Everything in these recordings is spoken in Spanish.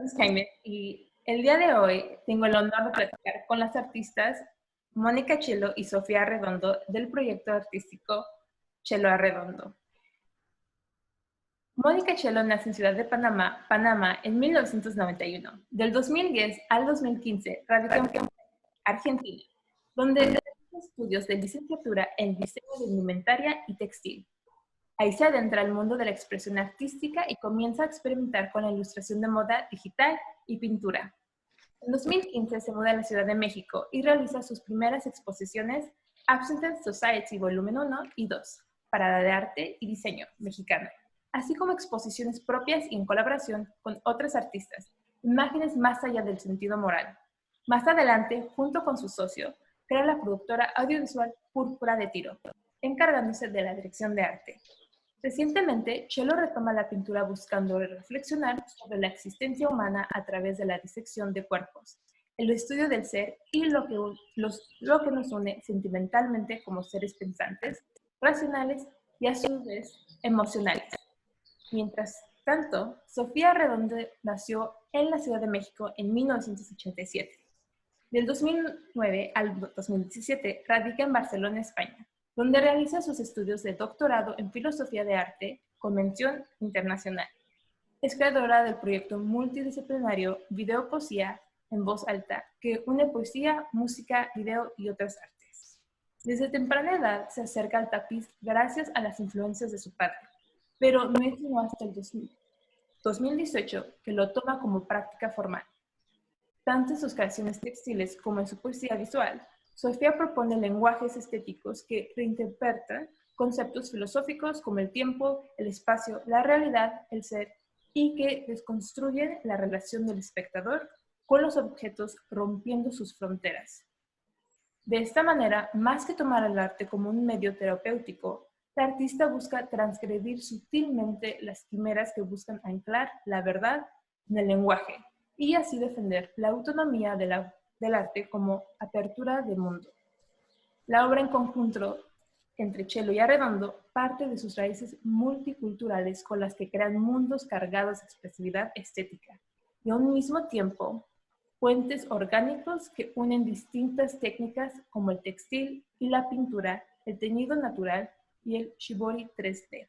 es Jaime y el día de hoy tengo el honor de platicar con las artistas Mónica Chelo y Sofía Arredondo del proyecto artístico Chelo Arredondo. Mónica Chelo nace en Ciudad de Panamá en 1991. Del 2010 al 2015 radicó en Argentina, donde realizó estudios de licenciatura en diseño de indumentaria y textil. Ahí se adentra al mundo de la expresión artística y comienza a experimentar con la ilustración de moda digital y pintura. En 2015 se muda a la Ciudad de México y realiza sus primeras exposiciones Absinthe Society Volumen 1 y 2, Parada de Arte y Diseño Mexicano, así como exposiciones propias y en colaboración con otros artistas, imágenes más allá del sentido moral. Más adelante, junto con su socio, crea la productora audiovisual Púrpura de Tiro, encargándose de la dirección de arte. Recientemente, Chelo retoma la pintura buscando reflexionar sobre la existencia humana a través de la disección de cuerpos, el estudio del ser y lo que nos une sentimentalmente como seres pensantes, racionales y a su vez emocionales. Mientras tanto, Sofía Arredondo nació en la Ciudad de México en 1987. Del 2009 al 2017 radica en Barcelona, España, donde realiza sus estudios de doctorado en Filosofía de Arte con mención internacional. Es creadora del proyecto multidisciplinario Video Poesía en Voz Alta, que une poesía, música, video y otras artes. Desde temprana edad se acerca al tapiz gracias a las influencias de su padre, pero no es sino hasta el 2018 que lo toma como práctica formal. Tanto en sus creaciones textiles como en su poesía visual, Sofía propone lenguajes estéticos que reinterpretan conceptos filosóficos como el tiempo, el espacio, la realidad, el ser, y que desconstruyen la relación del espectador con los objetos rompiendo sus fronteras. De esta manera, más que tomar el arte como un medio terapéutico, la artista busca transgredir sutilmente las quimeras que buscan anclar la verdad en el lenguaje, y así defender la autonomía del arte como apertura de mundo. La obra en conjunto entre Chelo y Arredondo parte de sus raíces multiculturales con las que crean mundos cargados de expresividad estética y a un mismo tiempo puentes orgánicos que unen distintas técnicas como el textil y la pintura, el teñido natural y el shibori 3D.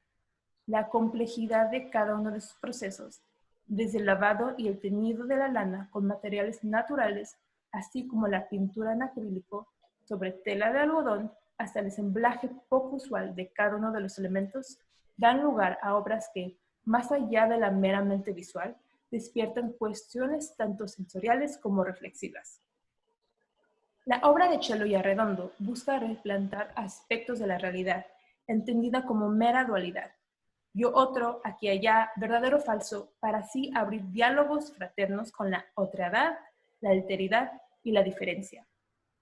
La complejidad de cada uno de sus procesos, desde el lavado y el teñido de la lana con materiales naturales, así como la pintura en acrílico sobre tela de algodón, hasta el ensamblaje poco usual de cada uno de los elementos, dan lugar a obras que, más allá de la meramente visual, despiertan cuestiones tanto sensoriales como reflexivas. La obra de Chelo y Arredondo busca replantar aspectos de la realidad, entendida como mera dualidad, yo otro, aquí allá, verdadero o falso, para así abrir diálogos fraternos con la otredad, la alteridad y la diferencia.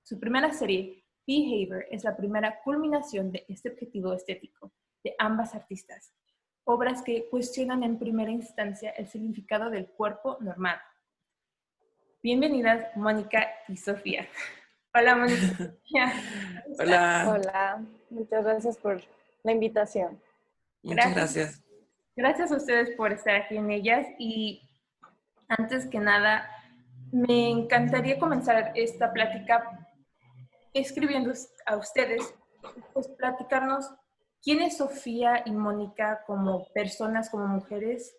Su primera serie, Behavior, es la primera culminación de este objetivo estético de ambas artistas, obras que cuestionan en primera instancia el significado del cuerpo normado. Bienvenidas, Mónica y Sofía. Hola, Mónica. Hola. Hola, muchas gracias por la invitación. Muchas gracias. Gracias a ustedes por estar aquí en ellas y antes que nada me encantaría comenzar esta plática escribiendo a ustedes, pues platicarnos quién es Sofía y Mónica como personas, como mujeres,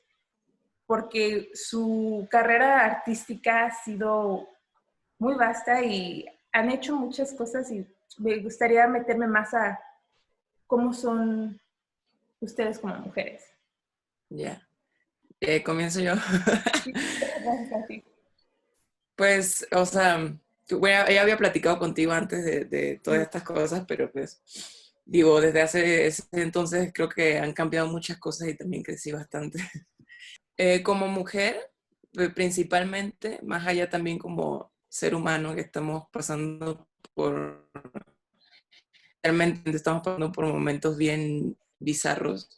porque su carrera artística ha sido muy vasta y han hecho muchas cosas y me gustaría meterme más a cómo son ustedes como mujeres. Ya. ¿Comienzo yo? Pues, o sea, bueno, ella había platicado contigo antes de todas estas cosas, pero pues, digo, desde hace ese entonces creo que han cambiado muchas cosas y también crecí bastante. Como mujer, principalmente, más allá también como ser humano que estamos pasando por, realmente estamos pasando por momentos bien bizarros.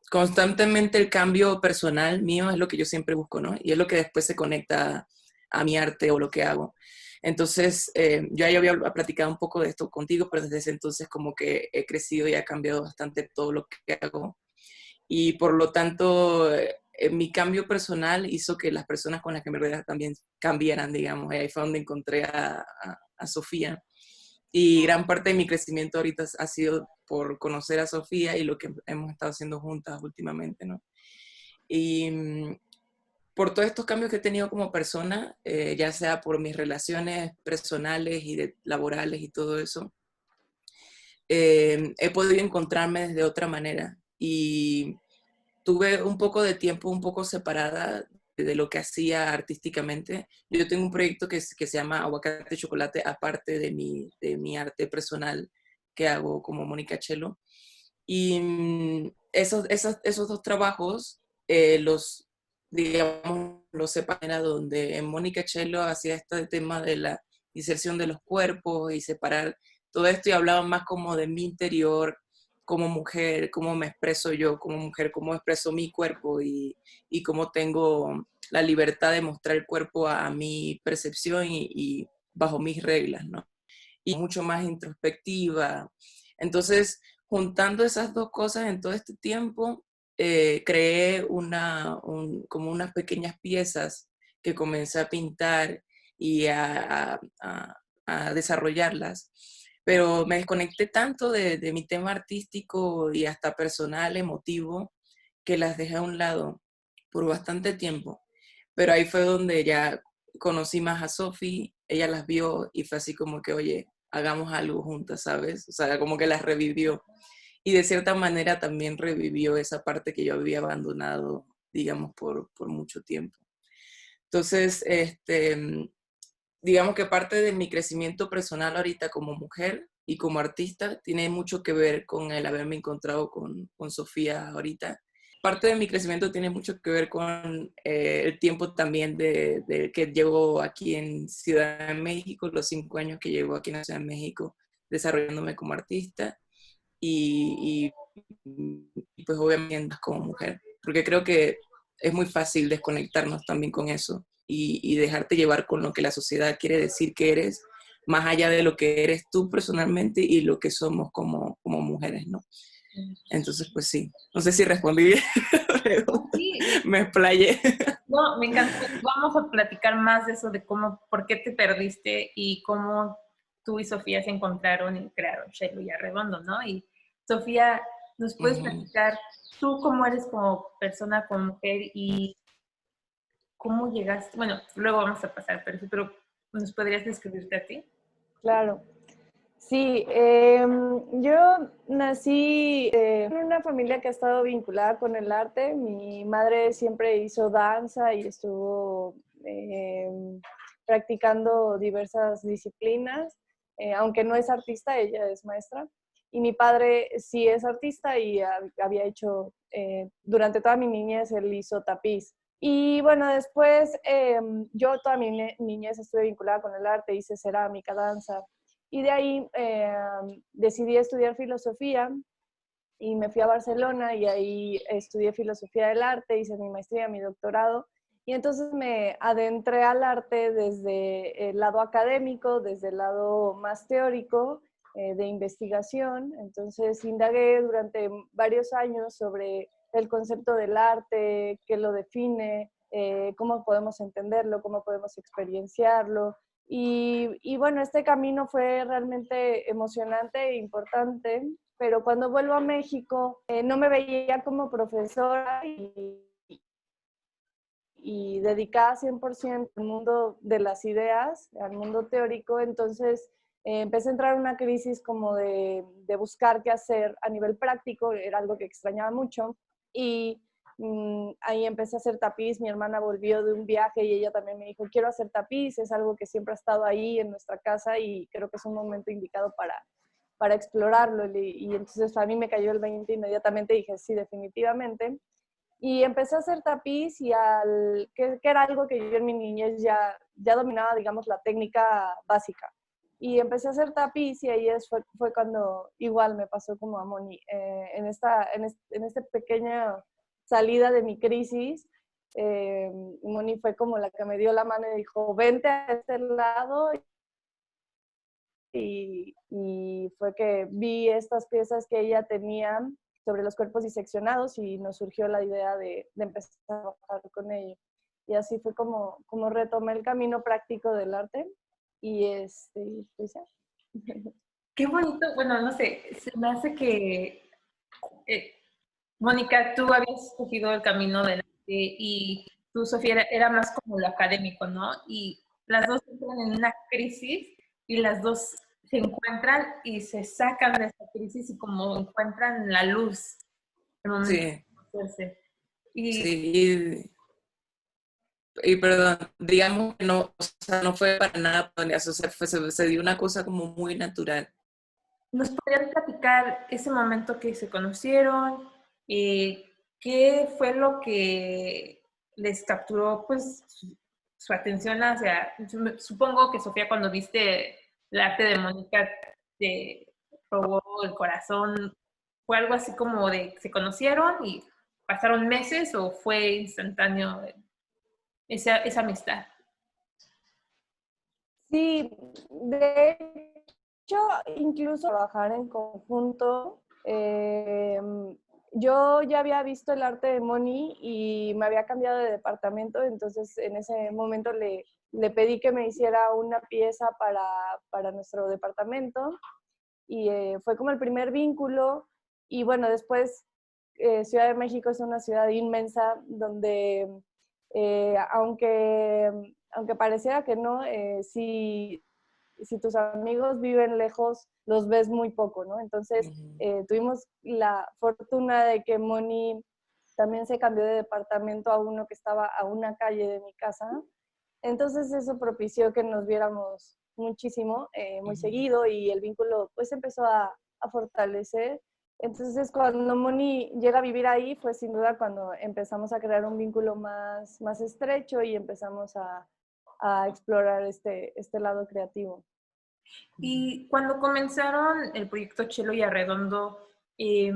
Constantemente el cambio personal mío es lo que yo siempre busco, ¿no? Y es lo que después se conecta a mi arte o lo que hago. Entonces, yo ya había platicado un poco de esto contigo, pero desde ese entonces como que he crecido y ha cambiado bastante todo lo que hago. Y por lo tanto, mi cambio personal hizo que las personas con las que me rodeaba también cambiaran, digamos. Y ahí fue donde encontré a Sofía. Y gran parte de mi crecimiento ahorita ha sido por conocer a Sofía y lo que hemos estado haciendo juntas últimamente, ¿no? Y por todos estos cambios que he tenido como persona, ya sea por mis relaciones personales y laborales y todo eso, he podido encontrarme desde otra manera. Y tuve un poco de tiempo un poco separada de lo que hacía artísticamente. Yo tengo un proyecto que se llama Aguacate y Chocolate, aparte de mi arte personal que hago como Mónica Chelo. Y esos dos trabajos digamos, los separé, donde en Mónica Chelo hacía este tema de la inserción de los cuerpos y separar todo esto y hablaba más como de mi interior, como mujer, cómo me expreso yo como mujer, cómo expreso mi cuerpo y cómo tengo la libertad de mostrar el cuerpo a mi percepción y bajo mis reglas, ¿no? Y mucho más introspectiva. Entonces, juntando esas dos cosas en todo este tiempo, creé como unas pequeñas piezas que comencé a pintar y a desarrollarlas. Pero me desconecté tanto de mi tema artístico y hasta personal, emotivo, que las dejé a un lado por bastante tiempo. Pero ahí fue donde ya conocí más a Sofi, ella las vio y fue así como que, oye, hagamos algo juntas, ¿sabes? O sea, como que las revivió. Y de cierta manera también revivió esa parte que yo había abandonado, digamos, por mucho tiempo. Entonces, digamos que parte de mi crecimiento personal ahorita como mujer y como artista tiene mucho que ver con el haberme encontrado con Sofía ahorita. Parte de mi crecimiento tiene mucho que ver con el tiempo también de que llevo aquí en Ciudad de México, los 5 años que llevo aquí en Ciudad de México desarrollándome como artista y pues obviamente como mujer, porque creo que es muy fácil desconectarnos también con eso y dejarte llevar con lo que la sociedad quiere decir que eres, más allá de lo que eres tú personalmente y lo que somos como mujeres, ¿no? Entonces, pues sí, no sé si respondí bien, Sí, me explayé. no, me encanta. Vamos a platicar más de eso, de cómo, por qué te perdiste y cómo tú y Sofía se encontraron y crearon Shelo y Arredondo, ¿no? Y Sofía, ¿nos puedes platicar tú cómo eres como persona, como mujer y cómo llegaste? Bueno, luego vamos a pasar, pero ¿nos podrías describirte a ti? Claro. Sí, yo nací en una familia que ha estado vinculada con el arte. Mi madre siempre hizo danza y estuvo practicando diversas disciplinas, aunque no es artista, ella es maestra. Y mi padre sí es artista y había hecho, durante toda mi niñez, él hizo tapiz. Y bueno, después yo toda mi niñez estuve vinculada con el arte, hice cerámica, danza. Y de ahí decidí estudiar filosofía y me fui a Barcelona y ahí estudié filosofía del arte, hice mi maestría, mi doctorado. Y entonces me adentré al arte desde el lado académico, desde el lado más teórico de investigación. Entonces indagué durante varios años sobre el concepto del arte, qué lo define, cómo podemos entenderlo, cómo podemos experienciarlo. Y bueno, este camino fue realmente emocionante e importante, pero cuando vuelvo a México no me veía como profesora y dedicada 100% al mundo de las ideas, al mundo teórico. Entonces empecé a entrar en una crisis como de buscar qué hacer a nivel práctico, era algo que extrañaba mucho. Y ahí empecé a hacer tapiz. Mi hermana volvió de un viaje y ella también me dijo, quiero hacer tapiz, es algo que siempre ha estado ahí en nuestra casa y creo que es un momento indicado para explorarlo. Y entonces a mí me cayó el 20 inmediatamente, dije, sí, definitivamente. Y empecé a hacer tapiz y que era algo que yo en mi niñez ya dominaba, digamos, la técnica básica. Y empecé a hacer tapiz y ahí fue cuando igual me pasó como a Moni. En esta pequeña salida de mi crisis, Moni fue como la que me dio la mano y dijo, vente a este lado. Y fue que vi estas piezas que ella tenía sobre los cuerpos diseccionados y nos surgió la idea de empezar a trabajar con ello. Y así fue como retomé el camino práctico del arte y pues ya. Qué bonito, bueno, no sé, se me hace que, Mónica, tú habías escogido el camino del arte y tú, Sofía, era más como lo académico, ¿no? Y las dos entran en una crisis y las dos se encuentran y se sacan de esa crisis y como encuentran la luz el momento de Sí, conocerse. Y sí. Y perdón, digamos que no, o sea, no fue para nada planeado, o sea, se dio una cosa como muy natural. ¿nos podrían platicar ese momento que se conocieron? ¿Qué fue lo que les capturó pues su atención hacia, supongo que Sofía cuando viste el arte de Mónica te robó el corazón, fue algo así como de se conocieron y pasaron meses o fue instantáneo esa amistad? Sí, de hecho, incluso trabajar en conjunto. Yo ya había visto el arte de Moni y me había cambiado de departamento, entonces en ese momento le pedí que me hiciera una pieza para nuestro departamento y fue como el primer vínculo. Y bueno, después Ciudad de México es una ciudad inmensa donde aunque pareciera que no, si tus amigos viven lejos, los ves muy poco, ¿no? Entonces, Ujú. tuvimos la fortuna de que Moni también se cambió de departamento a uno que estaba a una calle de mi casa. Entonces, eso propició que nos viéramos muchísimo, muy Ujú. seguido y el vínculo pues empezó a fortalecer. Entonces, cuando Moni llega a vivir ahí, fue sin duda cuando empezamos a crear un vínculo más estrecho y empezamos a explorar este lado creativo. Y cuando comenzaron el proyecto Chelo y Arredondo, eh,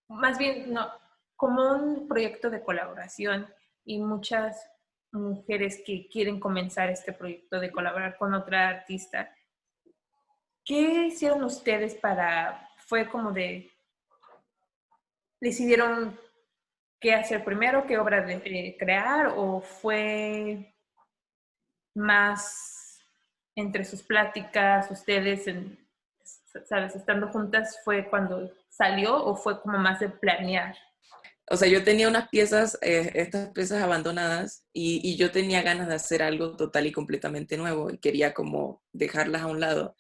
más bien, no, como un proyecto de colaboración y muchas mujeres que quieren comenzar este proyecto de colaborar con otra artista, ¿qué hicieron ustedes fue como decidieron qué hacer primero, qué obra de crear o fue más entre sus pláticas, ustedes, sabes, estando juntas, fue cuando salió o fue como más de planear? O sea, yo tenía unas piezas, estas piezas abandonadas, y yo tenía ganas de hacer algo total y completamente nuevo y quería como dejarlas a un lado.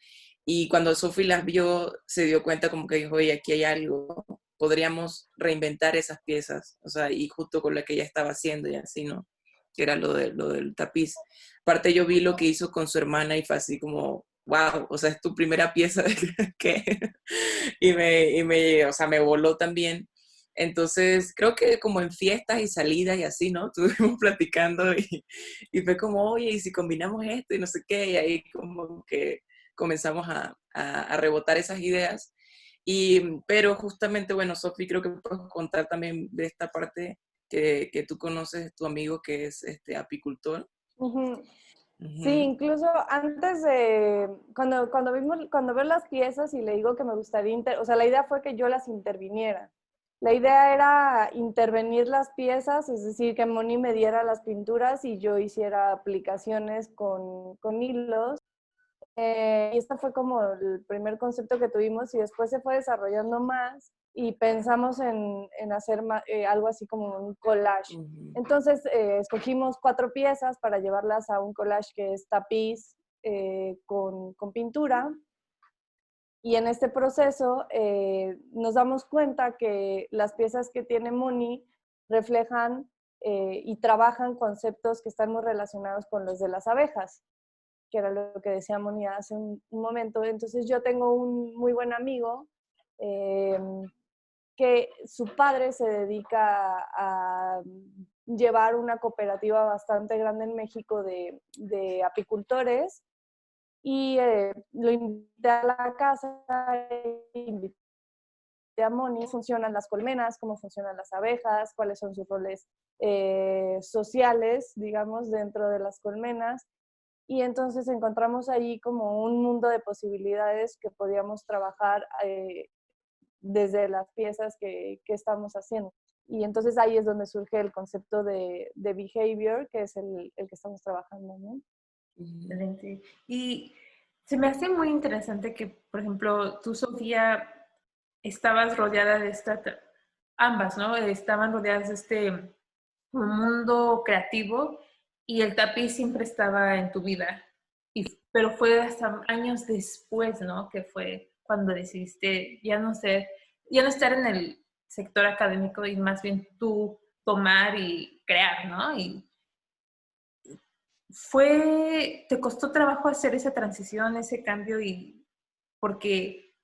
Y cuando Sophie las vio, se dio cuenta como que dijo, oye, aquí hay algo, podríamos reinventar esas piezas, o sea, y justo con lo que ella estaba haciendo y así, ¿no? Que era lo del tapiz. Aparte yo vi lo que hizo con su hermana y fue así como, wow, o sea, es tu primera pieza que... o sea, me voló también. Entonces, creo que como en fiestas y salidas y así, ¿no? Estuvimos platicando y fue como, oye, ¿y si combinamos esto y no sé qué? Y ahí como que comenzamos a rebotar esas ideas. Pero justamente, bueno, Sofi, creo que puedes contar también de esta parte que tú conoces, tu amigo que es apicultor. Ujú. Sí, Ujú. incluso antes de, cuando veo las piezas y le digo que me gustaría, o sea, la idea fue que yo las interviniera. La idea era intervenir las piezas, es decir, que Moni me diera las pinturas y yo hiciera aplicaciones con hilos. Y este fue como el primer concepto que tuvimos y después se fue desarrollando más y pensamos en hacer algo así como un collage. Ujú. Entonces escogimos 4 piezas para llevarlas a un collage que es tapiz con pintura y en este proceso nos damos cuenta que las piezas que tiene Moni reflejan y trabajan conceptos que están muy relacionados con los de las abejas, que era lo que decía Moni hace un momento. Entonces yo tengo un muy buen amigo eh, que su padre se dedica a llevar una cooperativa bastante grande en México de apicultores y lo invité a la casa, invité a Moni, funcionan las colmenas, cómo funcionan las abejas, cuáles son sus roles sociales, digamos, dentro de las colmenas. Y entonces encontramos ahí como un mundo de posibilidades que podíamos trabajar desde las piezas que estamos haciendo. Y entonces ahí es donde surge el concepto de behavior, que es el que estamos trabajando, ¿no? Excelente. Y se me hace muy interesante que, por ejemplo, tú, Sofía, estabas rodeada de ambas, ¿no? Estaban rodeadas de este mundo creativo y el tapiz siempre estaba en tu vida. Pero fue hasta años después, ¿no? Que fue cuando decidiste ya no estar en el sector académico y más bien tú tomar y crear, ¿no? Y ¿te costó trabajo hacer esa transición, ese cambio y porque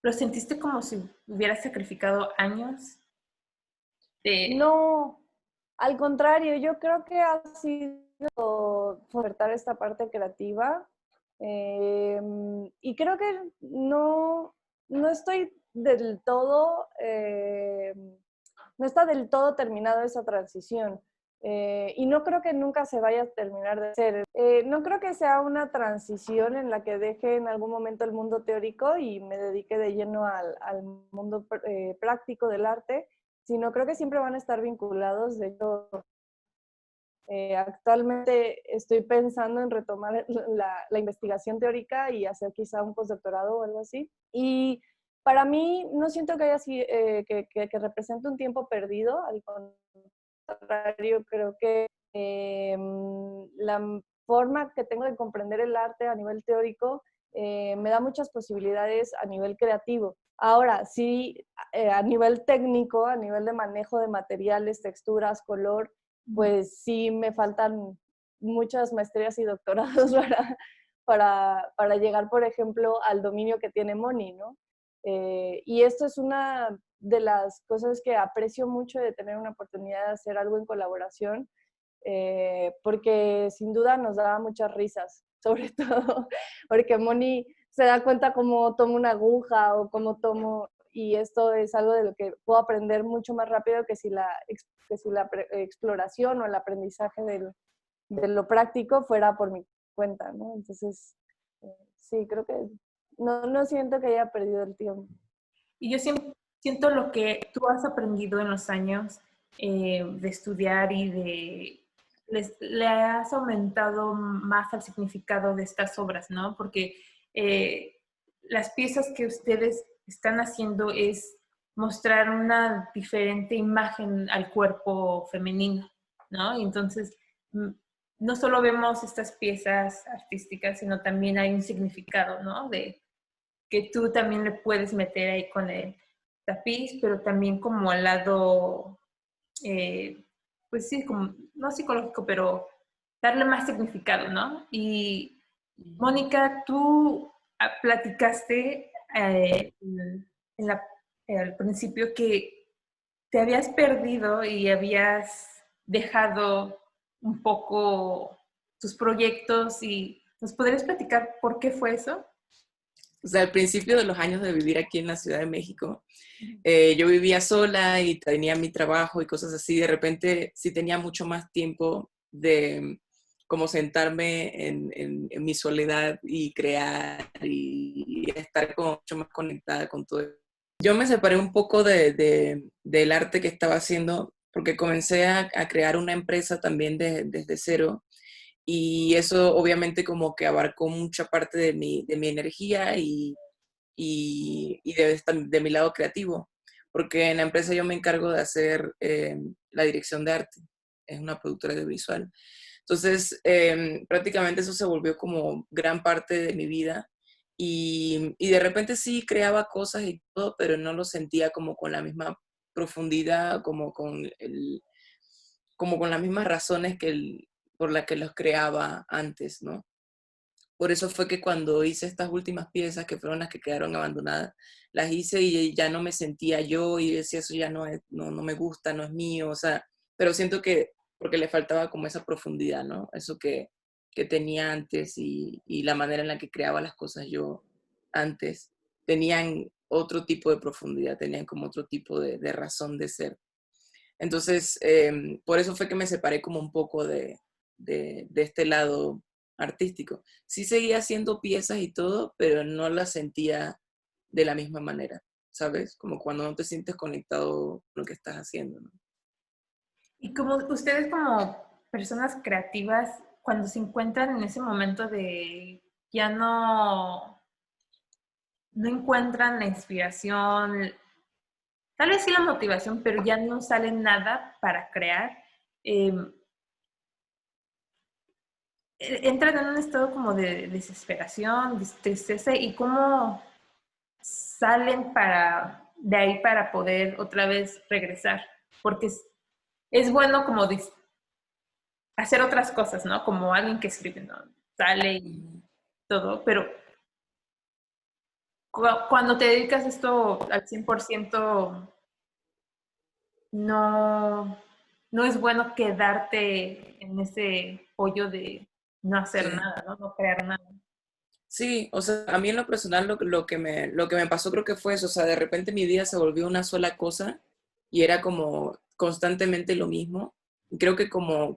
lo sentiste como si hubieras sacrificado años de... No, al contrario, yo creo que ha sido fomentar esta parte creativa y creo que no estoy del todo, no está del todo terminada esa transición. Y no creo que nunca se vaya a terminar de hacer. No creo que sea una transición en la que deje en algún momento el mundo teórico y me dedique de lleno al mundo práctico del arte, sino creo que siempre van a estar vinculados. De hecho, actualmente estoy pensando en retomar la investigación teórica y hacer quizá un postdoctorado o algo así. Y para mí no siento que haya que represente un tiempo perdido, al contrario, creo que la forma que tengo de comprender el arte a nivel teórico me da muchas posibilidades a nivel creativo. Ahora, sí, a nivel técnico, a nivel de manejo de materiales, texturas, color, pues sí me faltan muchas maestrías y doctorados para llegar, por ejemplo, al dominio que tiene Moni, ¿no? Y esto es una de las cosas que aprecio mucho de tener una oportunidad de hacer algo en colaboración, porque sin duda nos da muchas risas, sobre todo porque Moni se da cuenta cómo tomo una aguja o cómo tomo, y esto es algo de lo que puedo aprender mucho más rápido que si la exploración o el aprendizaje de lo práctico fuera por mi cuenta, ¿no? Entonces, sí, creo que no siento que haya perdido el tiempo. Y yo siento lo que tú has aprendido en los años de estudiar y le has aumentado más al significado de estas obras, ¿no? Porque las piezas que ustedes están haciendo es mostrar una diferente imagen al cuerpo femenino, ¿no? Y entonces, no solo vemos estas piezas artísticas, sino también hay un significado, ¿no? De que tú también le puedes meter ahí con el tapiz, pero también como al lado, pues sí, como, no psicológico, pero darle más significado, ¿no? Y Mónica, tú platicaste en al principio que te habías perdido y habías dejado un poco tus proyectos y ¿nos podrías platicar por qué fue eso? O sea, al principio de los años de vivir aquí en la Ciudad de México, yo vivía sola y tenía mi trabajo y cosas así. De repente sí tenía mucho más tiempo de como sentarme en mi soledad y crear y estar como mucho más conectada con todo. Yo me separé un poco del arte que estaba haciendo porque comencé a crear una empresa también desde cero y eso obviamente como que abarcó mucha parte de mi energía y de mi lado creativo, porque en la empresa yo me encargo de hacer la dirección de arte, es una productora audiovisual. Entonces, prácticamente eso se volvió como gran parte de mi vida y de repente sí creaba cosas y todo, pero no lo sentía como con la misma profundidad, como con las mismas razones por las que los creaba antes, ¿no? Por eso fue que cuando hice estas últimas piezas, que fueron las que quedaron abandonadas, las hice y ya no me sentía yo y decía, eso ya no me gusta, no es mío, o sea, pero siento que porque le faltaba como esa profundidad, ¿no? Eso que tenía antes y la manera en la que creaba las cosas yo antes, tenían otro tipo de profundidad, tenían como otro tipo de razón de ser. Entonces, por eso fue que me separé como un poco de este lado artístico. Sí seguía haciendo piezas y todo, pero no las sentía de la misma manera. ¿sabes? Como cuando no te sientes conectado con lo que estás haciendo, ¿no? Y como ustedes como personas creativas, cuando se encuentran en ese momento de ya no encuentran la inspiración, tal vez sí la motivación, pero ya no sale nada para crear, eh, entran en un estado como de desesperación, de tristeza, y cómo salen de ahí para poder otra vez regresar, porque es bueno como hacer otras cosas, ¿no? Como alguien que escribe, ¿no? Sale y todo, pero cuando te dedicas esto al 100%, no, no es bueno quedarte en ese hoyo de no hacer Sí. nada, ¿no? No crear nada. Sí, o sea, a mí en lo personal lo que me pasó creo que fue eso, o sea, de repente mi vida se volvió una sola cosa y era como constantemente lo mismo. Y creo que como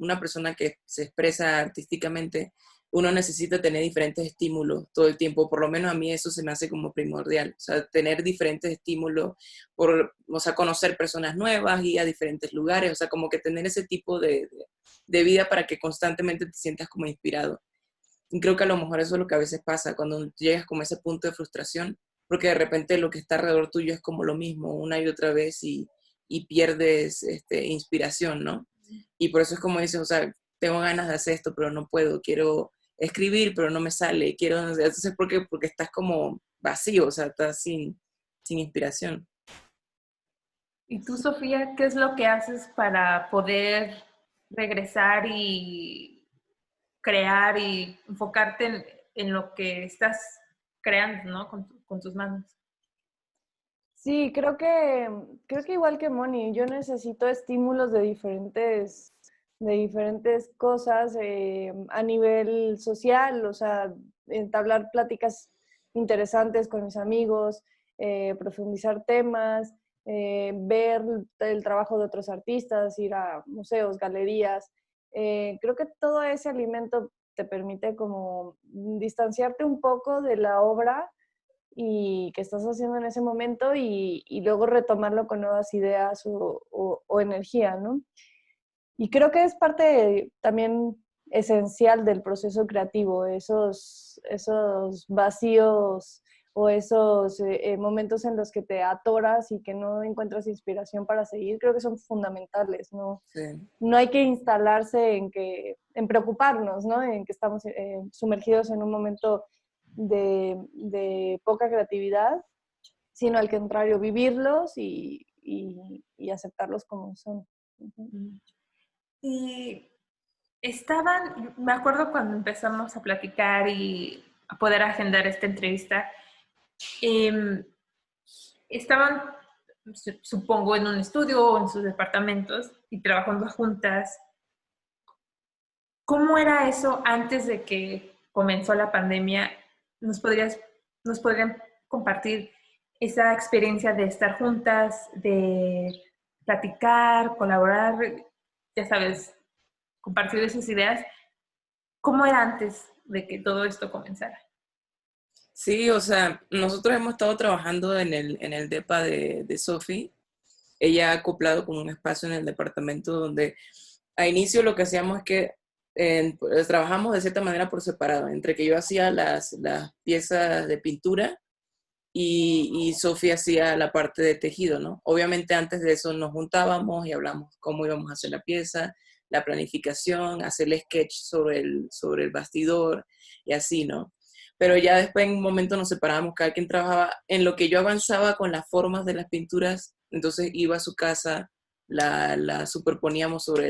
una persona que se expresa artísticamente, uno necesita tener diferentes estímulos todo el tiempo, por lo menos a mí eso se me hace como primordial, o sea, tener diferentes estímulos, o sea, conocer personas nuevas, ir a diferentes lugares, o sea, como que tener ese tipo de vida para que constantemente te sientas como inspirado. Y creo que a lo mejor eso es lo que a veces pasa cuando llegas como a ese punto de frustración, porque de repente lo que está alrededor tuyo es como lo mismo una y otra vez y pierdes inspiración, ¿no? Y por eso es como dices, o sea, tengo ganas de hacer esto, pero no puedo, quiero escribir, pero no me sale, quiero, entonces, ¿por qué? Porque estás como vacío, o sea, estás sin inspiración. ¿Y tú, Sofía, qué es lo que haces para poder regresar y crear y enfocarte en lo que estás creando, ¿no? Con tus manos. Sí, creo que igual que Moni, yo necesito estímulos de diferentes cosas a nivel social, o sea, entablar pláticas interesantes con mis amigos, profundizar temas, ver el trabajo de otros artistas, ir a museos, galerías. Creo que todo ese alimento te permite como distanciarte un poco de la obra y que estás haciendo en ese momento y luego retomarlo con nuevas ideas o energía, ¿no? Y creo que es parte también esencial del proceso creativo, esos vacíos o esos momentos en los que te atoras y que no encuentras inspiración para seguir, creo que son fundamentales, ¿no? Sí. No hay que instalarse en preocuparnos, ¿no? En que estamos sumergidos en un momento de poca creatividad, sino al contrario, vivirlos y aceptarlos como son. Uh-huh. Y me acuerdo cuando empezamos a platicar y a poder agendar esta entrevista, eh, estaban, supongo, en un estudio o en sus departamentos y trabajando juntas. ¿Cómo era eso antes de que comenzó la pandemia? ¿Nos podrían compartir esa experiencia de estar juntas, de platicar, colaborar, ya sabes, compartir esas ideas? ¿Cómo era antes de que todo esto comenzara? Sí, o sea, nosotros hemos estado trabajando en el DEPA de Sophie. Ella ha acoplado como un espacio en el departamento donde a inicio lo que hacíamos es que pues, trabajamos de cierta manera por separado, entre que yo hacía las piezas de pintura y Sofía hacía la parte de tejido, ¿no? Obviamente antes de eso nos juntábamos y hablamos cómo íbamos a hacer la pieza, la planificación, hacer el sketch sobre el bastidor y así, ¿no? Pero ya después en un momento nos separábamos, cada quien trabajaba en lo que yo avanzaba con las formas de las pinturas, entonces iba a su casa, la superponíamos sobre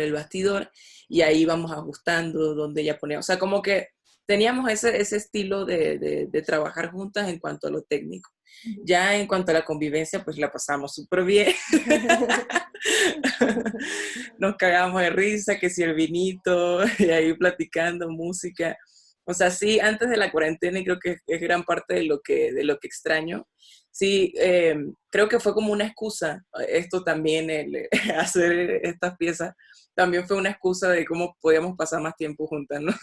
el bastidor y ahí íbamos ajustando donde ella ponía, o sea, como que teníamos ese estilo de trabajar juntas en cuanto a lo técnico. Ya en cuanto a la convivencia, pues la pasamos súper bien. Nos cagamos de risa, que si el vinito, y ahí platicando, música. O sea, sí, antes de la cuarentena, y creo que es gran parte de lo que extraño. Sí, creo que fue como una excusa, esto también, hacer estas piezas, también fue una excusa de cómo podíamos pasar más tiempo juntas, ¿no?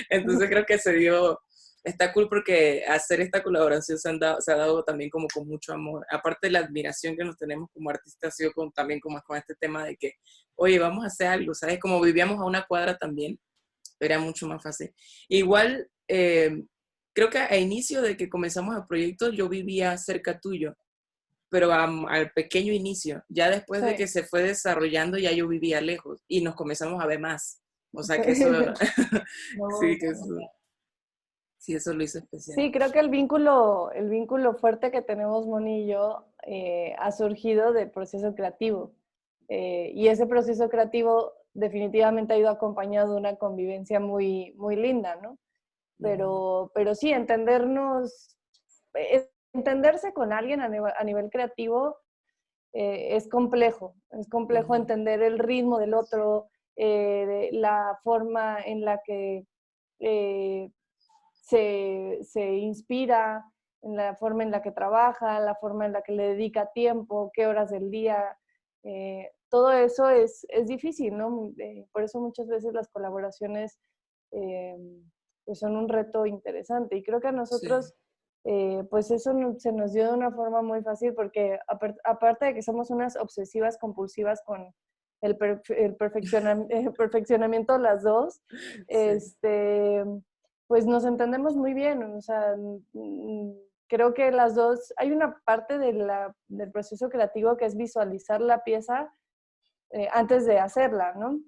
Entonces creo que está cool porque hacer esta colaboración se ha dado también como con mucho amor. Aparte de la admiración que nos tenemos como artistas, ha sido también como con este tema de que, oye, vamos a hacer algo, ¿sabes? Como vivíamos a una cuadra también, era mucho más fácil. Igual, creo que a inicio de que comenzamos el proyecto, yo vivía cerca tuyo, pero al pequeño inicio. Ya después de Sí. que se fue desarrollando, ya yo vivía lejos y nos comenzamos a ver más. O sea que eso, sí, No, que eso, sí, eso lo hizo especial. Sí, creo que el vínculo fuerte que tenemos Moni y yo ha surgido del proceso creativo. Y ese proceso creativo definitivamente ha ido acompañado de una convivencia muy, muy linda, ¿no? Pero sí, entenderse con alguien a nivel creativo es complejo. Es complejo entender el ritmo del otro, la forma en la que eh, se inspira, en la forma en la que trabaja, la forma en la que le dedica tiempo, qué horas del día. Todo eso es difícil, ¿no? Por eso muchas veces las colaboraciones eh, pues son un reto interesante. Y creo que a Sí, nosotros, pues eso se nos dio de una forma muy fácil porque aparte de que somos unas obsesivas compulsivas con el perfeccionamiento las dos, sí, este, pues nos entendemos muy bien. O sea, creo que las dos, hay una parte del proceso creativo que es visualizar la pieza antes de hacerla, ¿no?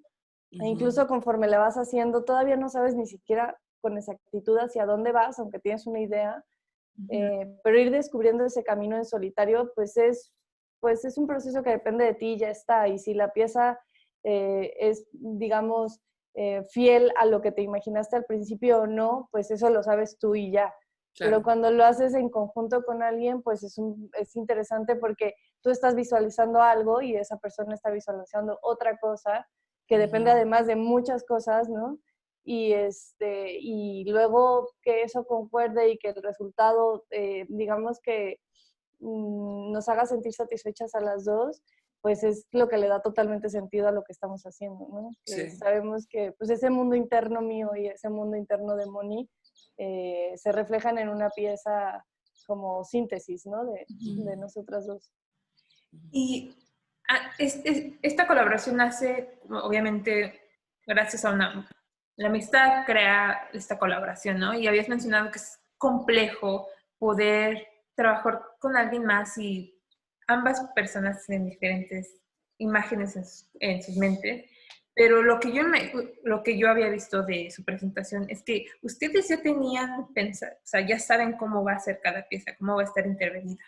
E incluso conforme la vas haciendo, todavía no sabes ni siquiera con exactitud hacia dónde vas, aunque tienes una idea, pero ir descubriendo ese camino en solitario, pues es un proceso que depende de ti y ya está. Y si la pieza es, digamos, fiel a lo que te imaginaste al principio o no, pues eso lo sabes tú y ya. Pero claro. cuando lo haces en conjunto con alguien, pues es interesante porque tú estás visualizando algo y esa persona está visualizando otra cosa que depende además de muchas cosas, ¿no? Y luego que eso concuerde y que el resultado, digamos que nos haga sentir satisfechas a las dos, pues es lo que le da totalmente sentido a lo que estamos haciendo, ¿no? Que Sí. sabemos que pues ese mundo interno mío y ese mundo interno de Moni se reflejan en una pieza como síntesis, ¿no? De nosotras dos. y esta colaboración nace, obviamente, gracias a la amistad crea esta colaboración, ¿no? Y habías mencionado que es complejo poder trabajar con alguien más y ambas personas tienen diferentes imágenes en sus mentes, pero lo que yo había visto de su presentación es que ustedes ya tenían pensado, o sea, ya saben cómo va a ser cada pieza, cómo va a estar intervenida.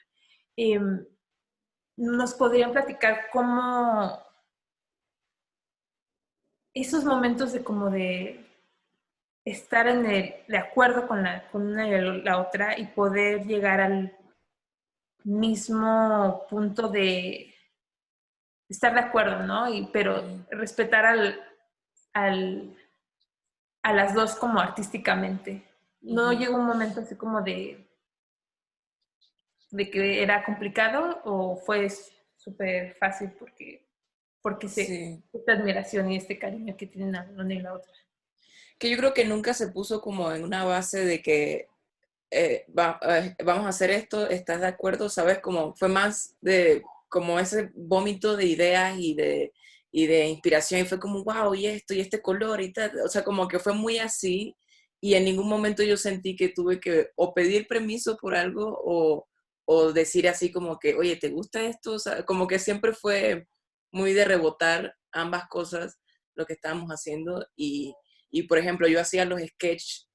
¿Nos podrían platicar cómo esos momentos de como de estar de acuerdo con una y la otra y poder llegar al mismo punto de estar de acuerdo, ¿no? Pero respetar al, a las dos como artísticamente? ¿No llegó un momento así como de que era complicado o fue súper fácil porque Sí. esta admiración y este cariño que tienen a una y la otra? Que yo creo que nunca se puso como en una base de que vamos a hacer esto, ¿estás de acuerdo? ¿Sabes? Como fue más de como ese vómito de ideas y de inspiración y fue como, wow, y esto y este color y tal. O sea, como que fue muy así y en ningún momento yo sentí que tuve que o pedir permiso por algo o decir así como que, oye, ¿te gusta esto? O sea, como que siempre fue muy de rebotar ambas cosas, lo que estábamos haciendo y por ejemplo, yo hacía los sketches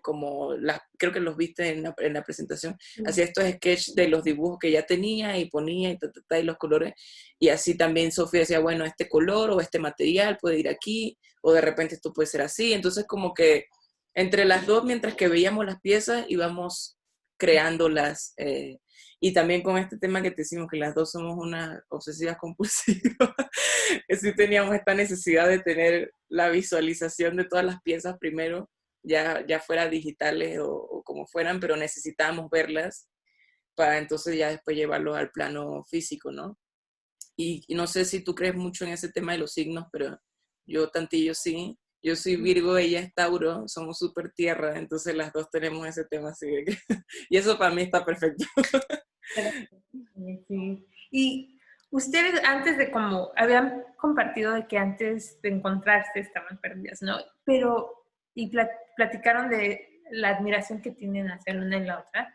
como creo que los viste en la presentación, hacía estos sketches de los dibujos que ya tenía y ponía y los colores, y así también Sofía decía, bueno, este color o este material puede ir aquí, o de repente esto puede ser así, entonces como que entre las dos, mientras que veíamos las piezas, íbamos creándolas, y también con este tema que te decimos que las dos somos unas obsesivas compulsivas, que sí teníamos esta necesidad de tener la visualización de todas las piezas primero, ya fuera digitales o como fueran, pero necesitábamos verlas para entonces ya después llevarlos al plano físico, ¿no? Y no sé si tú crees mucho en ese tema de los signos, pero yo tantillo sí. Yo soy Virgo, ella es Tauro, somos súper tierra, entonces las dos tenemos ese tema así de que, y eso para mí está perfecto. Sí. Y ustedes antes de como habían compartido de que antes de encontrarse estaban perdidas, ¿no? Pero, y platicaron de la admiración que tienen hacia la una y la otra.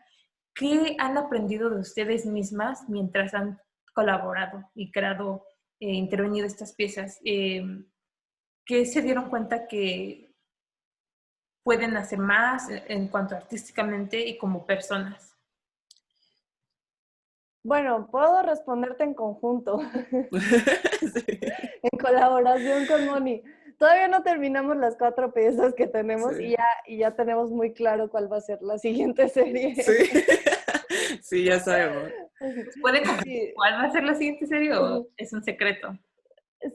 ¿Qué han aprendido de ustedes mismas mientras han colaborado y creado, intervenido estas piezas? ¿Qué se dieron cuenta que pueden hacer más en cuanto artísticamente y como personas? Bueno, puedo responderte en conjunto, Sí, en colaboración con Moni. Todavía no terminamos las 4 piezas que tenemos sí, y ya tenemos muy claro cuál va a ser la siguiente sí, serie. sí, ya sabemos. ¿Puede confirmar Sí. cuál va a ser la siguiente serie o es un secreto?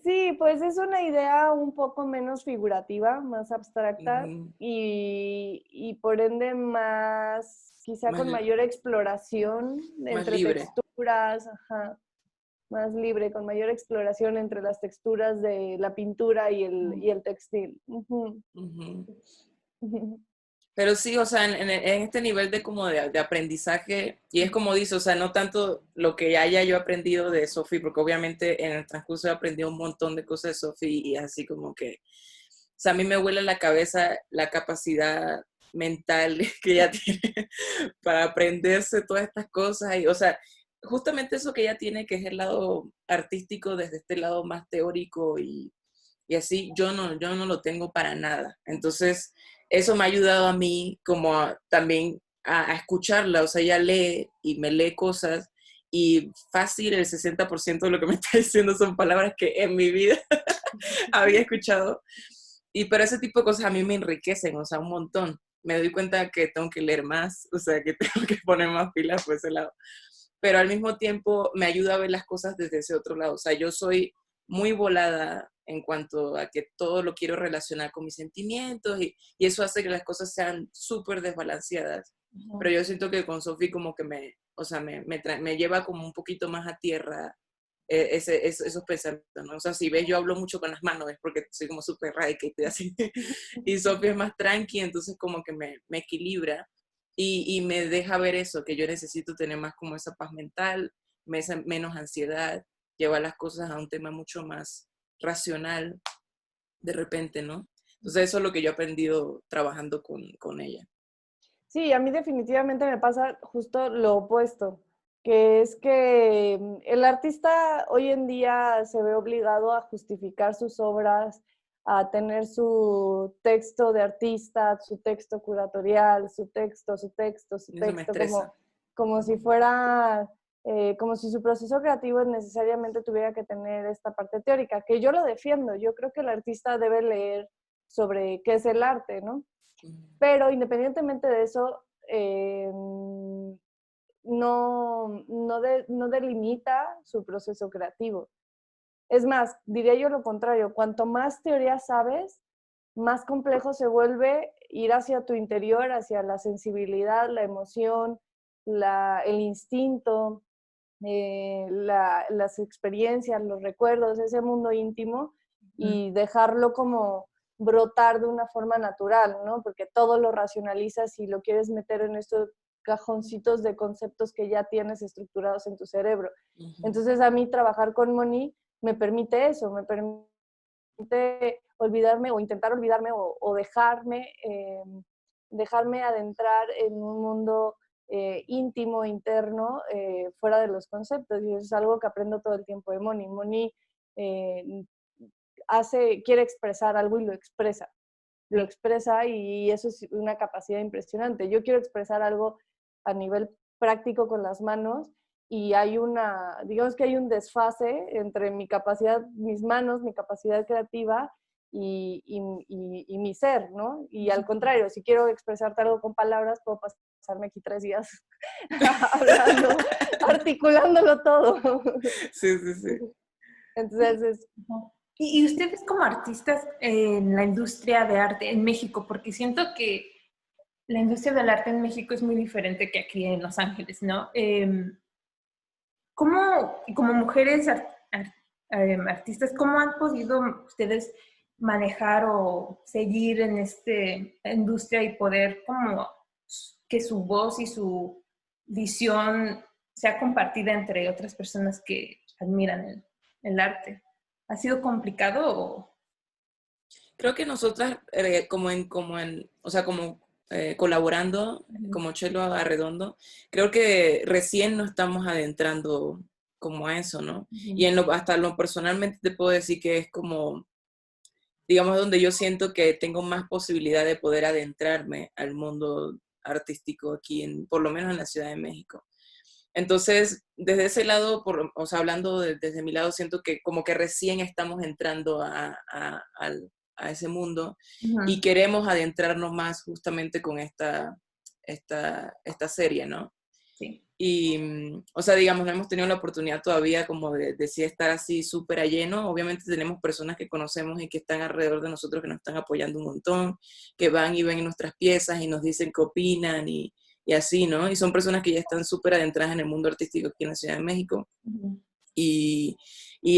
Sí, pues es una idea un poco menos figurativa, más abstracta Ujú. y por ende más, quizá Más, con mayor exploración más entre libre. texturas, ajá, más libre, con mayor exploración entre las texturas de la pintura y el textil. Ujú. Ujú. Ujú. Pero sí, o sea, en este nivel de como de aprendizaje, y es como dice, o sea, no tanto lo que haya yo aprendido de Sophie, porque obviamente en el transcurso he aprendido un montón de cosas de Sophie y así como que, o sea, a mí me huele la cabeza la capacidad mental que ella tiene para aprenderse todas estas cosas, y, o sea, justamente eso que ella tiene, que es el lado artístico desde este lado más teórico y así yo no lo tengo para nada. Entonces, eso me ha ayudado a mí como también a escucharla, o sea, ella lee y me lee cosas y fácil el 60% de lo que me está diciendo son palabras que en mi vida había escuchado. Y pero ese tipo de cosas a mí me enriquecen, o sea, un montón. Me doy cuenta que tengo que leer más, o sea, que tengo que poner más pilas por ese lado. Pero al mismo tiempo me ayuda a ver las cosas desde ese otro lado. O sea, yo soy muy volada en cuanto a que todo lo quiero relacionar con mis sentimientos y eso hace que las cosas sean súper desbalanceadas. Pero yo siento que con Sophie como que o sea, me lleva como un poquito más a tierra esos pensamientos, ¿no? O sea, si ves, yo hablo mucho con las manos, es porque soy como súper radical y estoy así. Y Sofía es más tranqui, entonces como que me equilibra y me deja ver eso, que yo necesito tener más como esa paz mental, menos ansiedad, llevar las cosas a un tema mucho más racional de repente, ¿no? Entonces eso es lo que yo he aprendido trabajando con ella. Sí, a mí definitivamente me pasa justo lo opuesto, que es que el artista hoy en día se ve obligado a justificar sus obras, a tener su texto de artista, su texto curatorial, su Y eso me texto, estresa. como si fuera, como si su proceso creativo necesariamente tuviera que tener esta parte teórica, que yo lo defiendo. Yo creo que el artista debe leer sobre qué es el arte, ¿no? Pero independientemente de eso, no delimita su proceso creativo. Es más, diría yo lo contrario, cuanto más teoría sabes, más complejo se vuelve ir hacia tu interior, hacia la sensibilidad, la emoción, el instinto, las experiencias, los recuerdos, ese mundo íntimo y dejarlo como brotar de una forma natural, ¿no? Porque todo lo racionalizas y lo quieres meter en estos cajoncitos de conceptos que ya tienes estructurados en tu cerebro. Entonces a mí trabajar con Moni me permite eso, me permite olvidarme o intentar olvidarme o dejarme adentrar en un mundo íntimo, interno, fuera de los conceptos. Y eso es algo que aprendo todo el tiempo de Moni. Moni eh, quiere expresar algo y lo expresa y eso es una capacidad impresionante. Yo quiero expresar algo a nivel práctico con las manos y digamos que hay un desfase entre mi capacidad, mis manos, mi capacidad creativa y mi ser, ¿no? Y al contrario, si quiero expresarte algo con palabras, puedo pasarme aquí 3 días hablando, articulándolo todo. Sí, sí, sí. Entonces, Y ustedes como artistas en la industria de arte en México, porque siento que la industria del arte en México es muy diferente que aquí en Los Ángeles, ¿no? ¿Cómo, como mujeres artistas, cómo han podido ustedes manejar o seguir en esta industria y poder como que su voz y su visión sea compartida entre otras personas que admiran el arte? ¿Ha sido complicado o...? Creo que nosotras, o sea, como colaborando, como Chelo Arredondo, creo que recién nos estamos adentrando como a eso, ¿no? Y hasta lo personalmente te puedo decir que es como, digamos, donde yo siento que tengo más posibilidad de poder adentrarme al mundo artístico aquí, por lo menos en la Ciudad de México. Entonces, desde ese lado, o sea, hablando desde mi lado, siento que como que recién estamos entrando a ese mundo y queremos adentrarnos más justamente con esta serie, ¿no? Sí. Y, o sea, digamos, no hemos tenido la oportunidad todavía como de sí estar así súper a lleno. Obviamente tenemos personas que conocemos y que están alrededor de nosotros que nos están apoyando un montón, que van y ven nuestras piezas y nos dicen qué opinan y así, ¿no? Y son personas que ya están súper adentradas en el mundo artístico aquí en la Ciudad de México. Y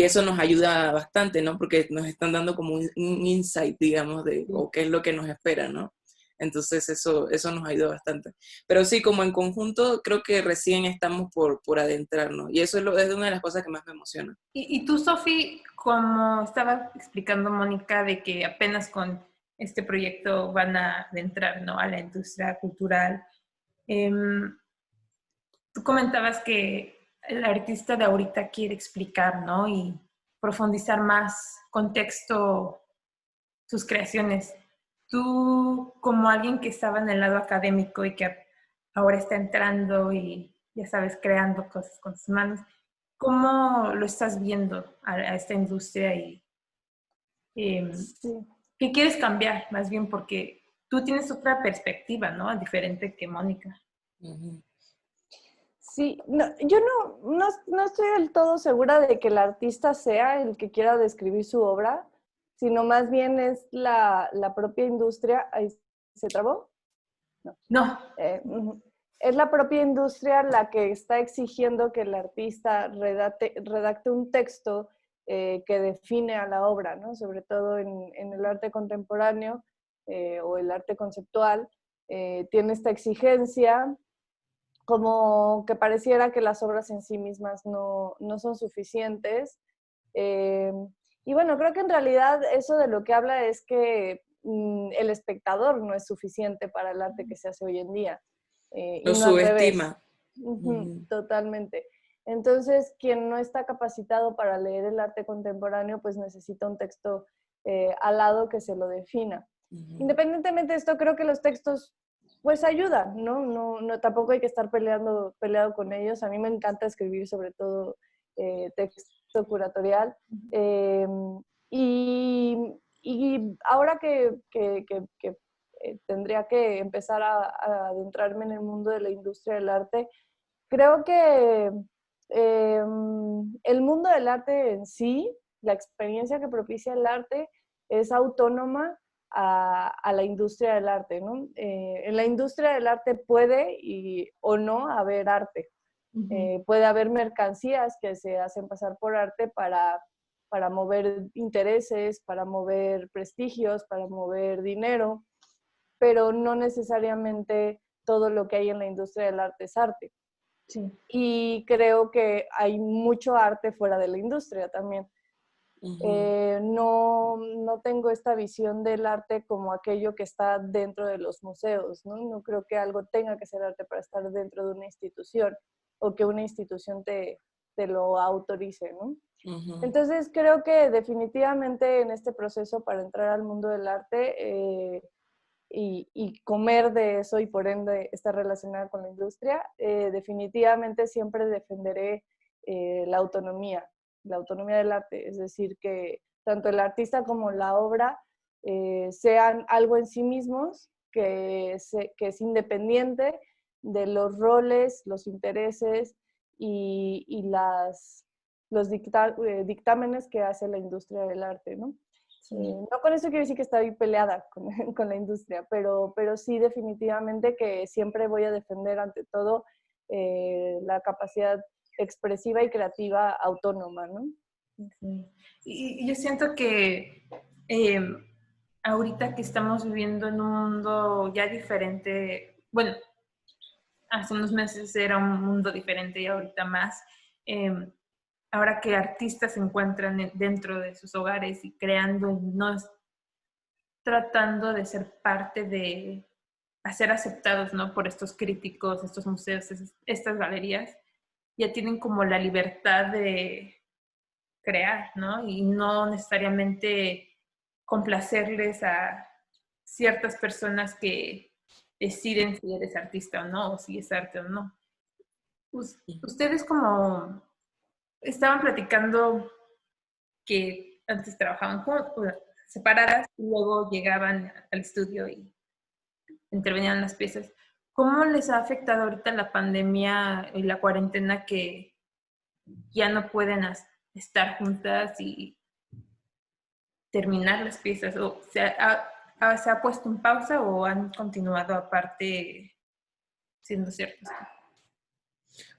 eso nos ayuda bastante, ¿no? Porque nos están dando como un insight, digamos, o qué es lo que nos espera, ¿no? Entonces eso nos ayuda bastante. Pero sí, como en conjunto, creo que recién estamos por adentrarnos. Y eso es una de las cosas que más me emociona. Y tú, Sofi, como estaba explicando Mónica, de que apenas con este proyecto van a adentrar, ¿no?, a la industria cultural. Tú comentabas que el artista de ahorita quiere explicar, ¿no?, y profundizar más contexto sus creaciones. Tú, como alguien que estaba en el lado académico y que ahora está entrando y, ya sabes, creando cosas con sus manos, ¿cómo lo estás viendo a esta industria y Sí. qué quieres cambiar? Más bien porque tú tienes otra perspectiva, ¿no?, diferente que Mónica. Sí, no, yo no estoy del todo segura de que el artista sea el que quiera describir su obra, sino más bien es la propia industria. ¿Ahí se trabó? No. No. Es la propia industria la que está exigiendo que el artista redacte un texto que define a la obra, ¿no? Sobre todo en el arte contemporáneo o el arte conceptual, tiene esta exigencia, como que pareciera que las obras en sí mismas no son suficientes. Y bueno, creo que en realidad eso de lo que habla es que el espectador no es suficiente para el arte que se hace hoy en día. Lo Y no al revés. subestima. Totalmente. Entonces, quien no está capacitado para leer el arte contemporáneo, pues necesita un texto al lado que se lo defina. Independientemente de esto, creo que los textos pues ayudan, ¿no? Tampoco hay que estar peleado con ellos. A mí me encanta escribir sobre todo texto curatorial. Y ahora que tendría que empezar a adentrarme en el mundo de la industria del arte, creo que el mundo del arte en sí, la experiencia que propicia el arte, es autónoma a la industria del arte, ¿no? En la industria del arte puede o no haber arte. Puede haber mercancías que se hacen pasar por arte para mover intereses, para mover prestigios, para mover dinero, pero no necesariamente todo lo que hay en la industria del arte es arte. Sí. Y creo que hay mucho arte fuera de la industria también. No tengo esta visión del arte como aquello que está dentro de los museos, ¿no? No creo que algo tenga que ser arte para estar dentro de una institución o que una institución te lo autorice, ¿no? Entonces creo que definitivamente en este proceso para entrar al mundo del arte y comer de eso y por ende estar relacionada con la industria, definitivamente siempre defenderé la autonomía del arte, es decir, que tanto el artista como la obra sean algo en sí mismos, que es independiente de los roles, los intereses y los dictámenes que hace la industria del arte, ¿no? Sí. No con eso quiero decir que estoy peleada con la industria, pero sí definitivamente que siempre voy a defender ante todo la capacidad expresiva y creativa autónoma, ¿no? Sí. Y yo siento que eh, ahorita que estamos viviendo en un mundo ya diferente, bueno, hace unos meses era un mundo diferente y ahorita más. Eh, Ahora que artistas se encuentran dentro de sus hogares y creando, no tratando de ser parte de, a ser aceptados, ¿no? Por estos críticos, estos museos, estas galerías, ya tienen como la libertad de crear, ¿no? Y no necesariamente complacerles a ciertas personas que deciden si eres artista o no, o si es arte o no. Ustedes como estaban platicando que antes trabajaban separadas y luego llegaban al estudio y intervenían las piezas. ¿Cómo les ha afectado ahorita la pandemia y la cuarentena que ya no pueden estar juntas y terminar las piezas? ¿O se ha puesto en pausa o han continuado aparte siendo ciertos?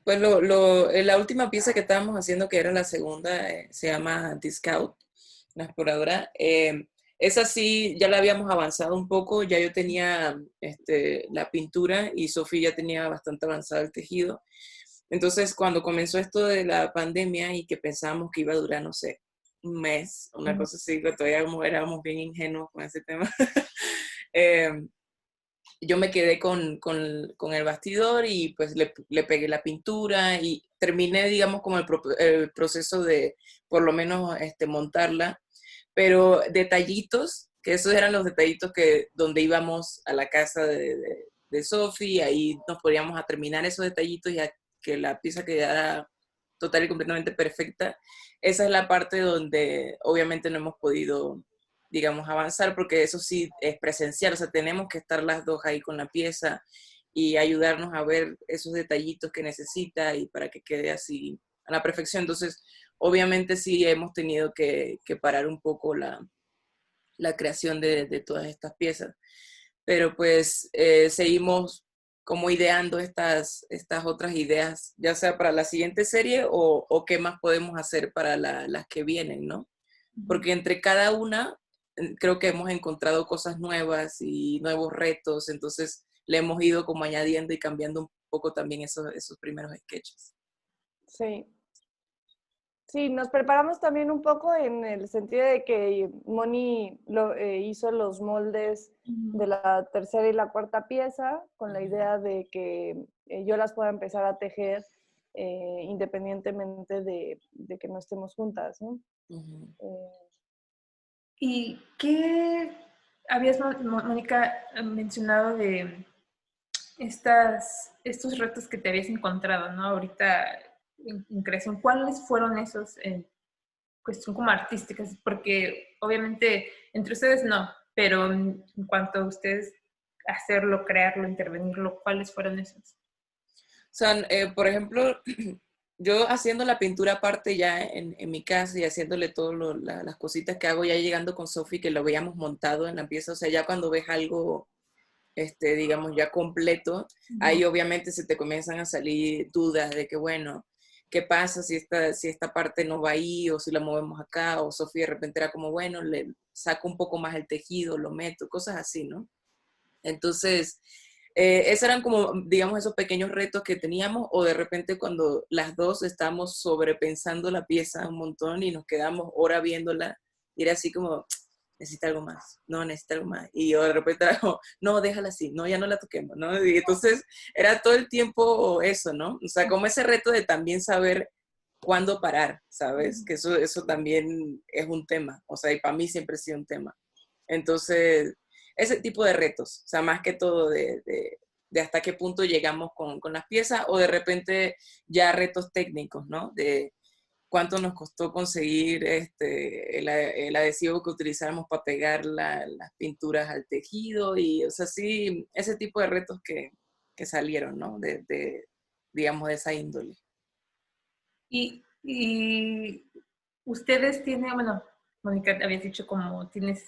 Pues la última pieza que estábamos haciendo, que era la segunda, se llama The Scout, la exploradora. Esa sí, ya la habíamos avanzado un poco, ya yo tenía la pintura y Sofía ya tenía bastante avanzado el tejido. Entonces, cuando comenzó esto de la pandemia y que pensábamos que iba a durar, no sé, un mes, una cosa así, que todavía éramos bien ingenuos con ese tema, yo me quedé con el bastidor y pues le pegué la pintura y terminé, digamos, como el proceso de por lo menos montarla, pero detallitos, que esos eran los detallitos que donde íbamos a la casa de Sophie, ahí nos poníamos a terminar esos detallitos y a que la pieza quedara total y completamente perfecta. Esa es la parte donde obviamente no hemos podido, digamos, avanzar, porque eso sí es presencial, o sea, tenemos que estar las dos ahí con la pieza y ayudarnos a ver esos detallitos que necesita y para que quede así a la perfección. Entonces, obviamente sí hemos tenido que parar un poco la creación de todas estas piezas, pero pues seguimos como ideando estas otras ideas, ya sea para la siguiente serie o qué más podemos hacer para las que vienen, ¿no? Porque entre cada una creo que hemos encontrado cosas nuevas y nuevos retos, entonces le hemos ido como añadiendo y cambiando un poco también esos primeros sketches. Sí. Sí, nos preparamos también un poco en el sentido de que Moni hizo los moldes de la tercera y la cuarta pieza con la idea de que yo las pueda empezar a tejer independientemente de que no estemos juntas, ¿no? ¿Y qué habías, Mónica, mencionado de estos retos que te habías encontrado, ¿no? Ahorita en creación, ¿cuáles fueron esos en cuestión como artísticas? Porque obviamente entre ustedes no, pero en cuanto a ustedes hacerlo, crearlo, intervenirlo, ¿cuáles fueron esos? O sea, por ejemplo, yo haciendo la pintura aparte ya en mi casa y haciéndole todas las cositas que hago, ya llegando con Sophie, que lo habíamos montado en la pieza, o sea, ya cuando ves algo, digamos, ya completo, ahí obviamente se te comienzan a salir dudas de que, bueno, ¿qué pasa si esta parte no va ahí o si la movemos acá? O Sophie de repente era como, bueno, le saco un poco más el tejido, lo meto, cosas así, ¿no? Entonces, esos eran como, digamos, esos pequeños retos que teníamos, o de repente cuando las dos estábamos sobrepensando la pieza un montón y nos quedamos hora viéndola, y era así como, necesita algo más, no, necesita algo más. Y yo de repente era como, no, déjala así, no, ya no la toquemos, ¿no? Y entonces era todo el tiempo eso, ¿no? O sea, como ese reto de también saber cuándo parar, ¿sabes? Que eso también es un tema, o sea, y para mí siempre ha sido un tema. Entonces, ese tipo de retos, o sea, más que todo de hasta qué punto llegamos con las piezas o de repente ya retos técnicos, ¿no? De cuánto nos costó conseguir el adhesivo que utilizáramos para pegar las pinturas al tejido y, o sea, sí, ese tipo de retos que salieron, ¿no? Digamos, de esa índole. Y ustedes tienen, bueno, Mónica, habías dicho como tienes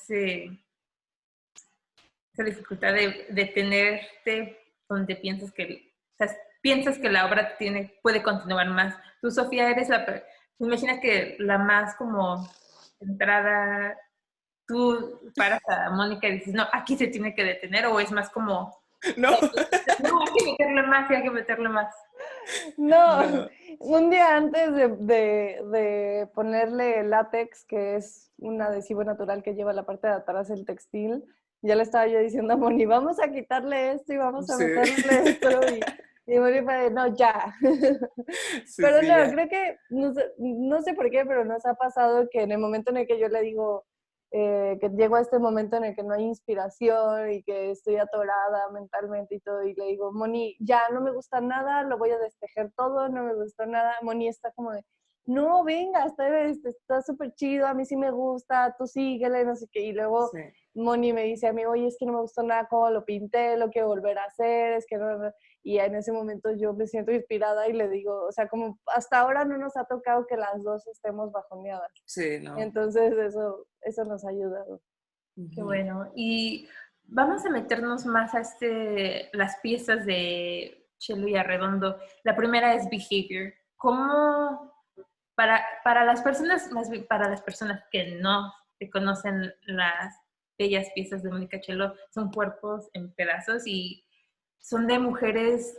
esa dificultad de tenerte donde piensas que la obra puede continuar más. Tú, Sofía, eres me imagino que la más como centrada tú paras a Mónica y dices, no, aquí se tiene que detener, o es más como, No, no, hay que meterle más, hay que meterle más. No, no. un día antes de ponerle látex, que es un adhesivo natural que lleva la parte de atrás del textil, ya le estaba yo diciendo a Moni, vamos a quitarle esto y vamos a Sí, meterle esto. Y Moni fue de, no, ya. sí, Pero sí, no, ya. creo que, no sé por qué, pero nos ha pasado que en el momento en el que yo le digo que llego a este momento en el que no hay inspiración y que estoy atorada mentalmente y todo, y le digo, Moni, ya no me gusta nada, lo voy a destejer todo, no me gustó nada. Moni está como de, no, venga, está súper chido, a mí sí me gusta, tú síguele, no sé qué. Y luego Sí, Moni me dice a mí, oye, es que no me gustó nada cómo lo pinté, lo quiero volver a hacer, es que no. Y en ese momento yo me siento inspirada y le digo, o sea, como hasta ahora no nos ha tocado que las dos estemos bajoneadas. sí, no. Entonces eso nos ha ayudado. Qué Ujú. bueno. Y vamos a meternos más a las piezas de Chelo y Arredondo. La primera es Behavior. ¿Cómo, para las personas, más bien para las personas que no te conocen las bellas piezas de Mónica Chelo, son cuerpos en pedazos y son de mujeres,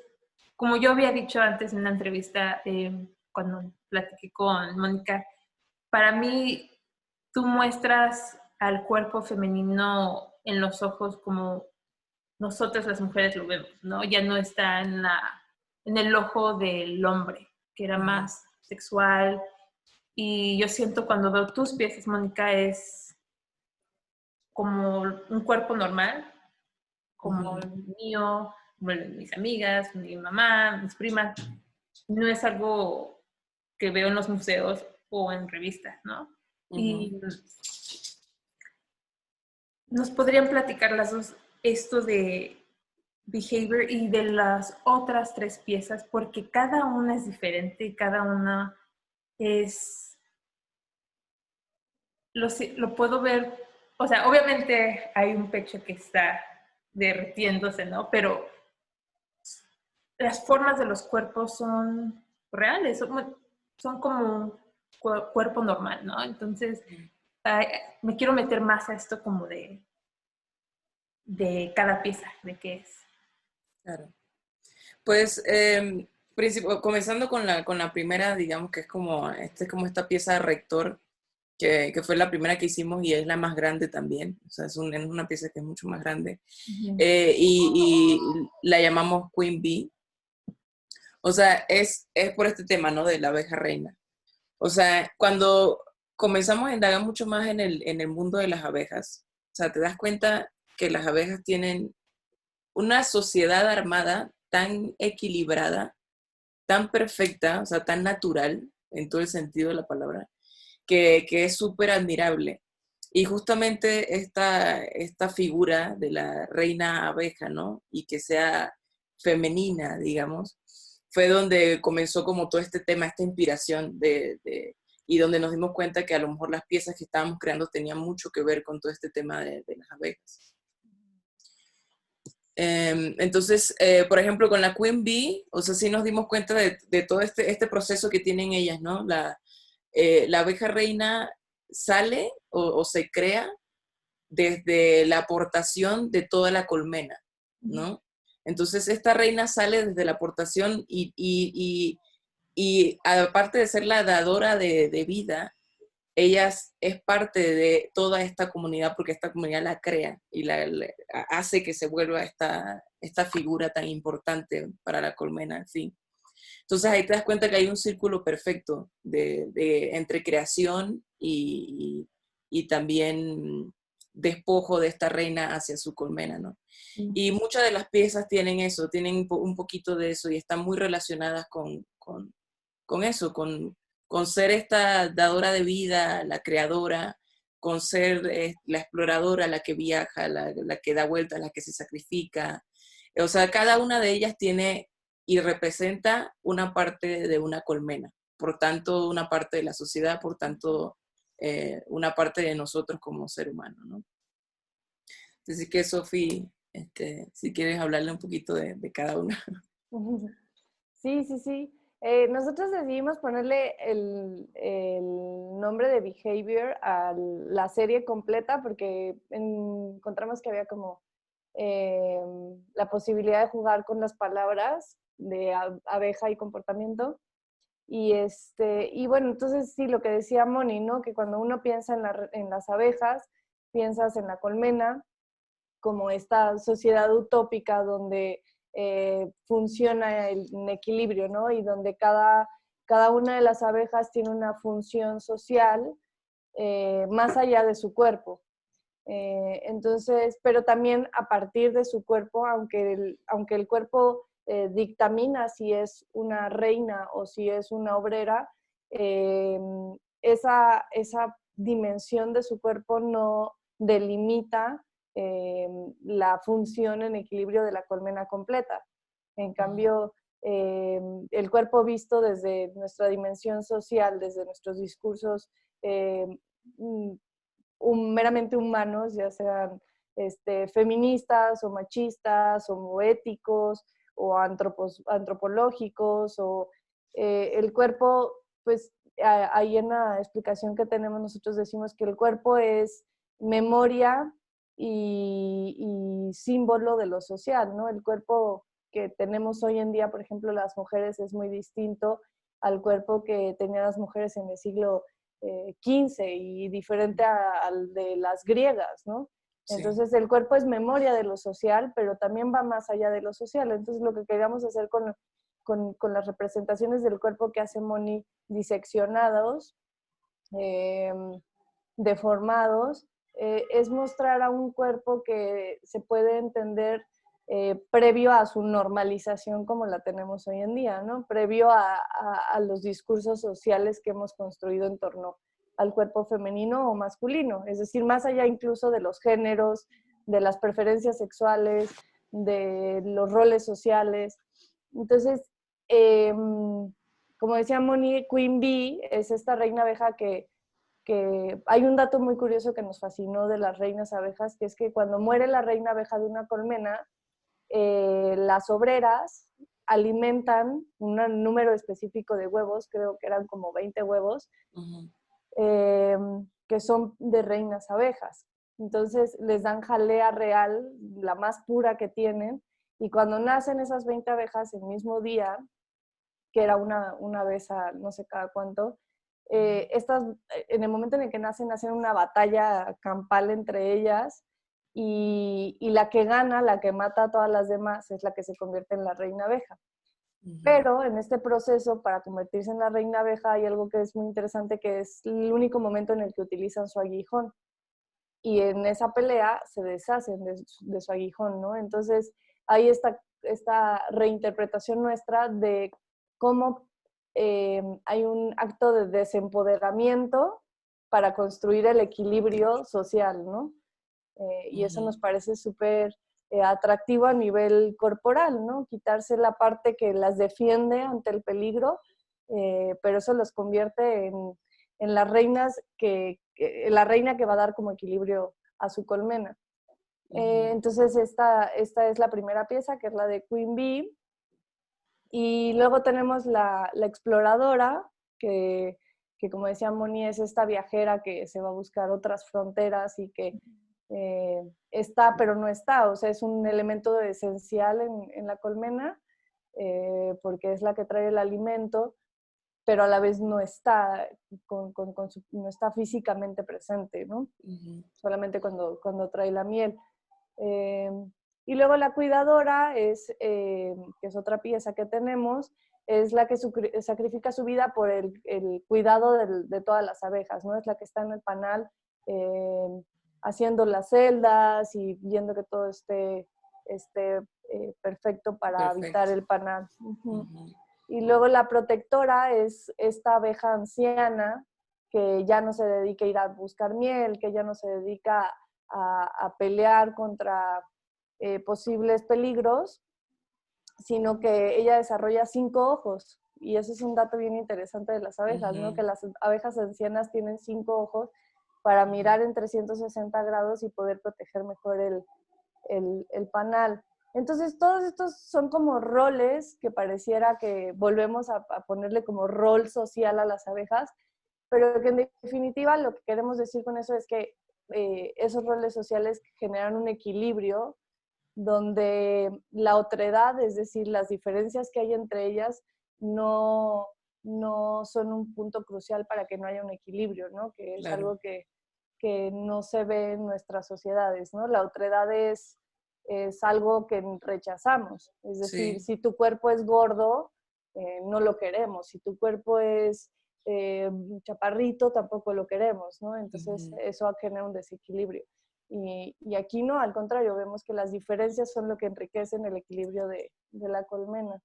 como yo había dicho antes en una entrevista, cuando platiqué con Mónica, para mí tú muestras al cuerpo femenino en los ojos como nosotras las mujeres lo vemos, ¿no? Ya no está en el ojo del hombre, que era Ujú. más sexual. Y yo siento cuando veo tus piezas, Mónica, es como un cuerpo normal, como Ujú. el mío, como el de mis amigas, mi mamá, mis primas. No es algo que veo en los museos o en revistas, ¿no? Ujú. Y nos podrían platicar las dos esto de Behavior y de las otras tres piezas, porque cada una es diferente y cada una es, lo puedo ver, o sea, obviamente hay un pecho que está derritiéndose, ¿no? Pero las formas de los cuerpos son reales, son como un cuerpo normal, ¿no? Entonces, ay, me quiero meter más a esto como de cada pieza, de qué es. Claro. Pues, comenzando con la primera, digamos que es como, es como esta pieza de rector, que fue la primera que hicimos y es la más grande también. O sea, es una pieza que es mucho más grande. Ujú. Y la llamamos Queen Bee. O sea, es por este tema, ¿no? De la abeja reina. O sea, cuando comenzamos a indagar mucho más en el mundo de las abejas, o sea, te das cuenta que las abejas tienen una sociedad armada tan equilibrada, tan perfecta, o sea, tan natural en todo el sentido de la palabra, que es súper admirable. Y justamente esta figura de la reina abeja, ¿no? Y que sea femenina, digamos, fue donde comenzó como todo este tema, esta inspiración y donde nos dimos cuenta que a lo mejor las piezas que estábamos creando tenían mucho que ver con todo este tema de las abejas. Entonces, por ejemplo, con la Queen Bee, o sea, sí nos dimos cuenta de todo este proceso que tienen ellas, ¿no? La abeja reina sale o se crea desde la aportación de toda la colmena, ¿no? Entonces, esta reina sale desde la aportación y aparte de ser la dadora de vida, ella es parte de toda esta comunidad porque esta comunidad la crea y hace que se vuelva esta figura tan importante para la colmena, en fin. Entonces ahí te das cuenta que hay un círculo perfecto entre creación y también despojo de esta reina hacia su colmena, ¿no? Y muchas de las piezas tienen eso, tienen un poquito de eso y están muy relacionadas con eso, con ser esta dadora de vida, la creadora, con ser la exploradora, la que viaja, la que da vueltas, la que se sacrifica. O sea, cada una de ellas tiene y representa una parte de una colmena, por tanto, una parte de la sociedad, por tanto, una parte de nosotros como ser humano, ¿no? Así que, Sofi, si quieres hablarle un poquito de cada una. Sí, sí, sí. Nosotros decidimos ponerle el nombre de Behavior a la serie completa porque encontramos que había como la posibilidad de jugar con las palabras de abeja y comportamiento. Y bueno, entonces sí, lo que decía Moni, ¿no? Que cuando uno piensa en las abejas, piensas en la colmena como esta sociedad utópica donde funciona en equilibrio, ¿no? Y donde cada una de las abejas tiene una función social más allá de su cuerpo. Entonces, pero también a partir de su cuerpo, aunque el cuerpo dictamina si es una reina o si es una obrera, eh, esa dimensión de su cuerpo no delimita la función en equilibrio de la colmena completa. En cambio, el cuerpo visto desde nuestra dimensión social, desde nuestros discursos meramente humanos, ya sean feministas o machistas o éticos o antropológicos, o el cuerpo, pues ahí en la explicación que tenemos nosotros decimos que el cuerpo es memoria y símbolo de lo social, ¿no? El cuerpo que tenemos hoy en día, por ejemplo, las mujeres, es muy distinto al cuerpo que tenían las mujeres en el siglo XV y diferente al de las griegas, ¿no? Sí. Entonces el cuerpo es memoria de lo social, pero también va más allá de lo social. Entonces lo que queríamos hacer con las representaciones del cuerpo que hace Moni diseccionados, eh, deformados, es mostrar a un cuerpo que se puede entender previo a su normalización como la tenemos hoy en día, ¿no? Previo a los discursos sociales que hemos construido en torno al cuerpo femenino o masculino, es decir, más allá incluso de los géneros, de las preferencias sexuales, de los roles sociales. Entonces, como decía Moni, Queen Bee es esta reina abeja que hay un dato muy curioso que nos fascinó de las reinas abejas, que es que cuando muere la reina abeja de una colmena, las obreras alimentan un número específico de huevos, creo que eran como 20 huevos, que son de reinas abejas. Entonces les dan jalea real, la más pura que tienen, y cuando nacen esas 20 abejas el mismo día, que era una vez a no sé cada cuánto, estas, en el momento en el que nacen, hacen una batalla campal entre ellas y la que gana, la que mata a todas las demás, es la que se convierte en la reina abeja. Pero en este proceso, para convertirse en la reina abeja, hay algo que es muy interesante, que es el único momento en el que utilizan su aguijón. Y en esa pelea se deshacen de su aguijón, ¿no? Entonces, ahí está esta reinterpretación nuestra de cómo hay un acto de desempoderamiento para construir el equilibrio social, ¿no? Y eso nos parece súper atractivo a nivel corporal, ¿no? Quitarse la parte que las defiende ante el peligro, pero eso los convierte en las reinas la reina que va a dar como equilibrio a su colmena. Entonces esta es la primera pieza, que es la de Queen Bee. Y luego tenemos la exploradora, que como decía Moni, es esta viajera que se va a buscar otras fronteras y que está pero no está, o sea, es un elemento esencial en la colmena, porque es la que trae el alimento, pero a la vez no está, no está físicamente presente, ¿no? Solamente cuando trae la miel. Y luego la cuidadora, que es otra pieza que tenemos, es la que sacrifica su vida por el cuidado de todas las abejas, ¿no? Es la que está en el panal haciendo las celdas y viendo que todo esté perfecto para habitar el panal. Y luego la protectora es esta abeja anciana que ya no se dedica a ir a buscar miel, que ya no se dedica a pelear contra posibles peligros, sino que ella desarrolla 5 ojos. Y eso es un dato bien interesante de las abejas, ¿no? Que las abejas ancianas tienen 5 ojos para mirar en 360 grados y poder proteger mejor el panal. Entonces, todos estos son como roles que pareciera que volvemos a ponerle como rol social a las abejas, pero que en definitiva lo que queremos decir con eso es que esos roles sociales generan un equilibrio donde la otredad, es decir, las diferencias que hay entre ellas, no, no son un punto crucial para que no haya un equilibrio, ¿no? Que es Claro. algo que no se ve en nuestras sociedades, ¿no? La otredad es algo que rechazamos. Es decir, Sí. si tu cuerpo es gordo, no lo queremos. Si tu cuerpo es chaparrito, tampoco lo queremos, ¿no? Entonces, Ujú. eso genera un desequilibrio. Y aquí no, al contrario, vemos que las diferencias son lo que enriquecen el equilibrio de la colmena.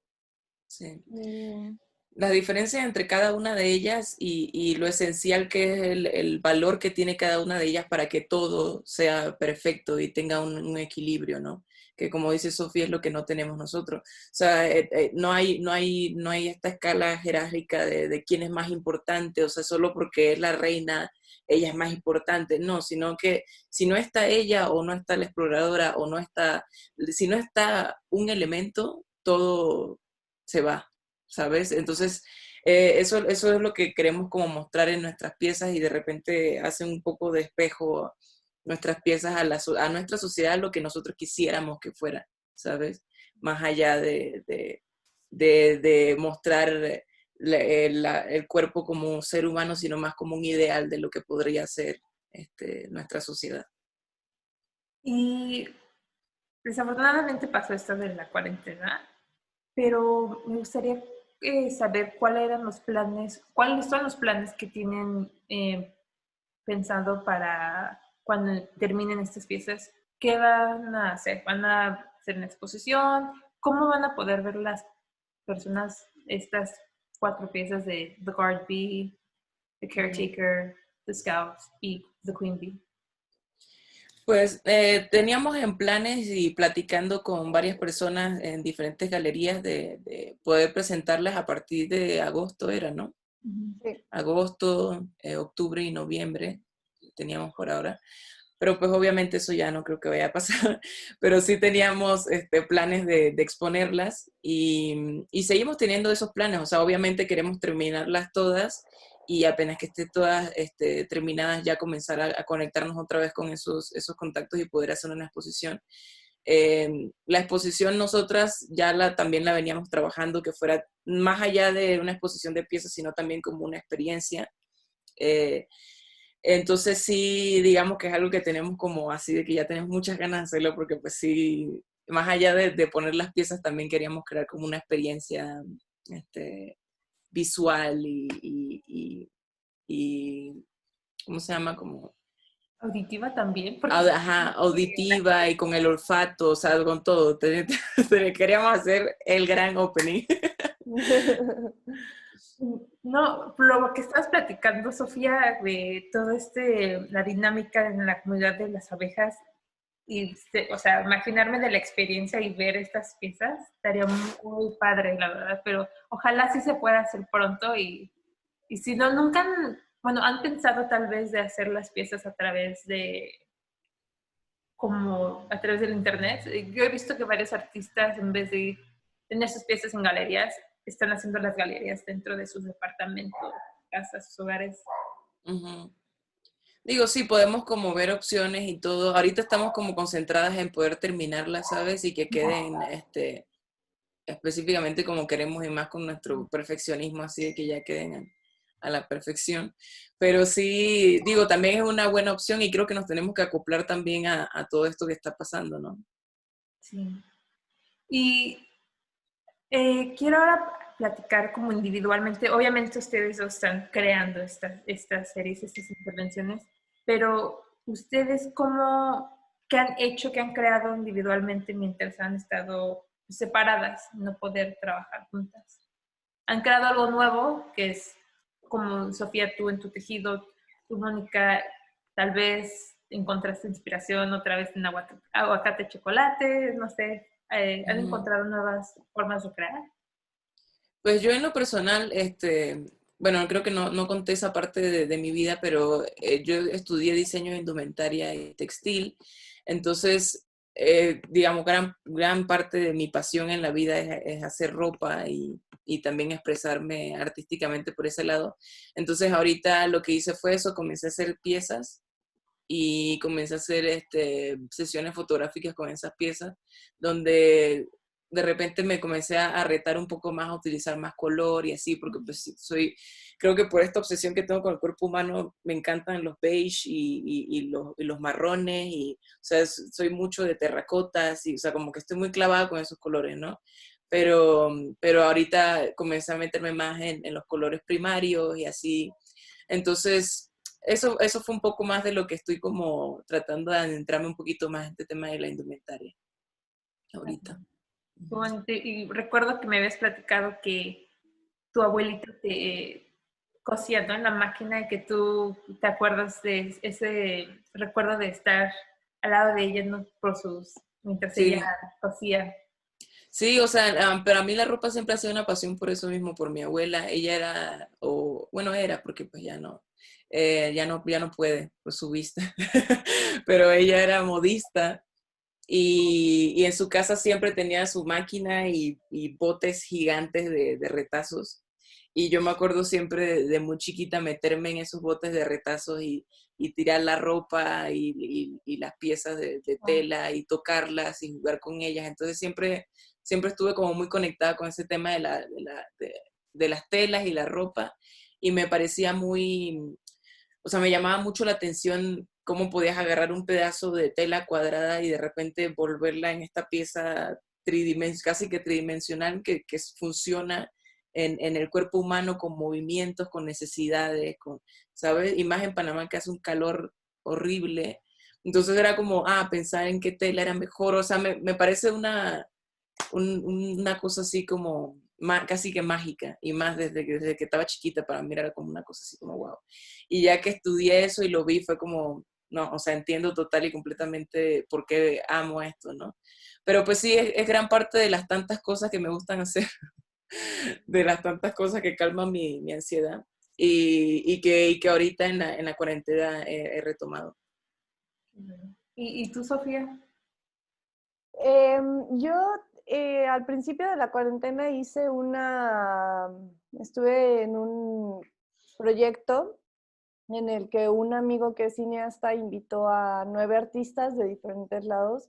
Sí. Y, Las diferencias entre cada una de ellas y lo esencial que es el valor que tiene cada una de ellas para que todo sea perfecto y tenga un equilibrio, ¿no? Que como dice Sofía es lo que no tenemos nosotros. O sea, no hay esta escala jerárquica de quién es más importante, o sea, solo porque es la reina, ella es más importante. No, sino que si no está ella o no está la exploradora o no está, si no está un elemento, todo se va. ¿Sabes? Entonces, eso es lo que queremos como mostrar en nuestras piezas y de repente hace un poco de espejo nuestras piezas a nuestra sociedad, lo que nosotros quisiéramos que fuera, ¿sabes? Más allá de mostrar el cuerpo como un ser humano, sino más como un ideal de lo que podría ser nuestra sociedad. Y desafortunadamente pasó esto de la cuarentena, pero me gustaría saber cuáles son los planes que tienen pensado para cuando terminen estas piezas. ¿Qué van a hacer? ¿Van a hacer una exposición? ¿Cómo van a poder ver las personas estas 4 piezas de The Guard Bee, The Caretaker, The Scouts y The Queen Bee? Pues teníamos en planes y platicando con varias personas en diferentes galerías de poder presentarlas a partir de agosto, era, ¿no? sí. Agosto, octubre y noviembre teníamos por ahora. Pero pues obviamente eso ya no creo que vaya a pasar, pero sí teníamos planes de exponerlas y seguimos teniendo esos planes, o sea, obviamente queremos terminarlas todas y apenas que esté todas terminadas ya comenzar a conectarnos otra vez con esos contactos y poder hacer una exposición. La exposición nosotras también la veníamos trabajando que fuera más allá de una exposición de piezas, sino también como una experiencia. Eh, entonces sí, digamos que es algo que tenemos como así, de que ya tenemos muchas ganas de hacerlo, porque pues sí, más allá de poner las piezas, también queríamos crear como una experiencia visual y ¿cómo se llama? Como Auditiva también, porque ajá, auditiva y con el olfato, o sea, con todo. Queríamos hacer el gran opening. no, lo que estabas platicando, Sofía, de todo la dinámica en la comunidad de las abejas, y, o sea, imaginarme de la experiencia y ver estas piezas, estaría muy padre, la verdad, pero ojalá sí se pueda hacer pronto y si no, nunca han pensado tal vez de hacer las piezas como a través del internet. Yo he visto que varios artistas, en vez de tener sus piezas en galerías, están haciendo las galerías dentro de sus departamentos, casas, sus hogares. Uh-huh. Digo, sí, podemos como ver opciones y todo. Ahorita estamos como concentradas en poder terminarlas, ¿sabes? Y que queden específicamente como queremos y más con nuestro perfeccionismo, así de que ya queden a la perfección. Pero sí, digo, también es una buena opción y creo que nos tenemos que acoplar también a todo esto que está pasando, ¿no? Sí. Y quiero ahora platicar como individualmente. Obviamente ustedes dos están creando estas series, estas intervenciones, pero ustedes qué han hecho, qué han creado individualmente mientras han estado separadas, no poder trabajar juntas. Han creado algo nuevo, que es como Sofía, tú en tu tejido, tú Mónica, tal vez encontraste inspiración otra vez en aguacate chocolate, no sé, han Uh-huh. encontrado nuevas formas de crear. Pues yo en lo personal, bueno, creo que no conté esa parte de mi vida, pero yo estudié diseño de indumentaria y textil, entonces digamos, gran parte de mi pasión en la vida es hacer ropa y también expresarme artísticamente por ese lado. Entonces ahorita lo que hice fue eso, comencé a hacer piezas y comencé a hacer sesiones fotográficas con esas piezas, donde de repente me comencé a retar un poco más, a utilizar más color y así, porque pues creo que por esta obsesión que tengo con el cuerpo humano, me encantan los beige y los marrones, y, o sea, soy mucho de terracotas, y, o sea, como que estoy muy clavada con esos colores, ¿no? Pero ahorita comencé a meterme más en los colores primarios y así. Entonces, eso fue un poco más de lo que estoy como tratando de adentrarme un poquito más en este tema de la indumentaria ahorita. Bueno, y recuerdo que me habías platicado que tu abuelito te cosía, ¿no? En la máquina, y que tú te acuerdas de ese recuerdo de estar al lado de ella, ¿no? Mientras ella Sí, cosía. sí, o sea, pero a mí la ropa siempre ha sido una pasión por eso mismo, por mi abuela. Ella era, o bueno, era, porque pues ya no puede por su vista, pero ella era modista. Y en su casa siempre tenía su máquina y botes gigantes de retazos. Y yo me acuerdo siempre de muy chiquita meterme en esos botes de retazos y tirar la ropa y las piezas de tela y tocarlas y jugar con ellas. Entonces siempre estuve como muy conectada con ese tema de las telas y la ropa, y me parecía o sea, me llamaba mucho la atención cómo podías agarrar un pedazo de tela cuadrada y de repente volverla en esta pieza casi que tridimensional que funciona en el cuerpo humano con movimientos, con necesidades, ¿sabes? Y más en Panamá, que hace un calor horrible. Entonces era como, pensar en qué tela era mejor. O sea, me parece una cosa así como casi que mágica, y más desde que estaba chiquita. Para mí era como una cosa así como wow. Y ya que estudié eso y lo vi, fue como, no, o sea, entiendo total y completamente por qué amo esto, ¿no? Pero pues sí, es gran parte de las tantas cosas que me gustan hacer, de las tantas cosas que calman mi ansiedad, y que ahorita en la cuarentena he retomado. ¿Y tú, Sofía? Yo al principio de la cuarentena estuve en un proyecto en el que un amigo que es cineasta invitó a 9 artistas de diferentes lados.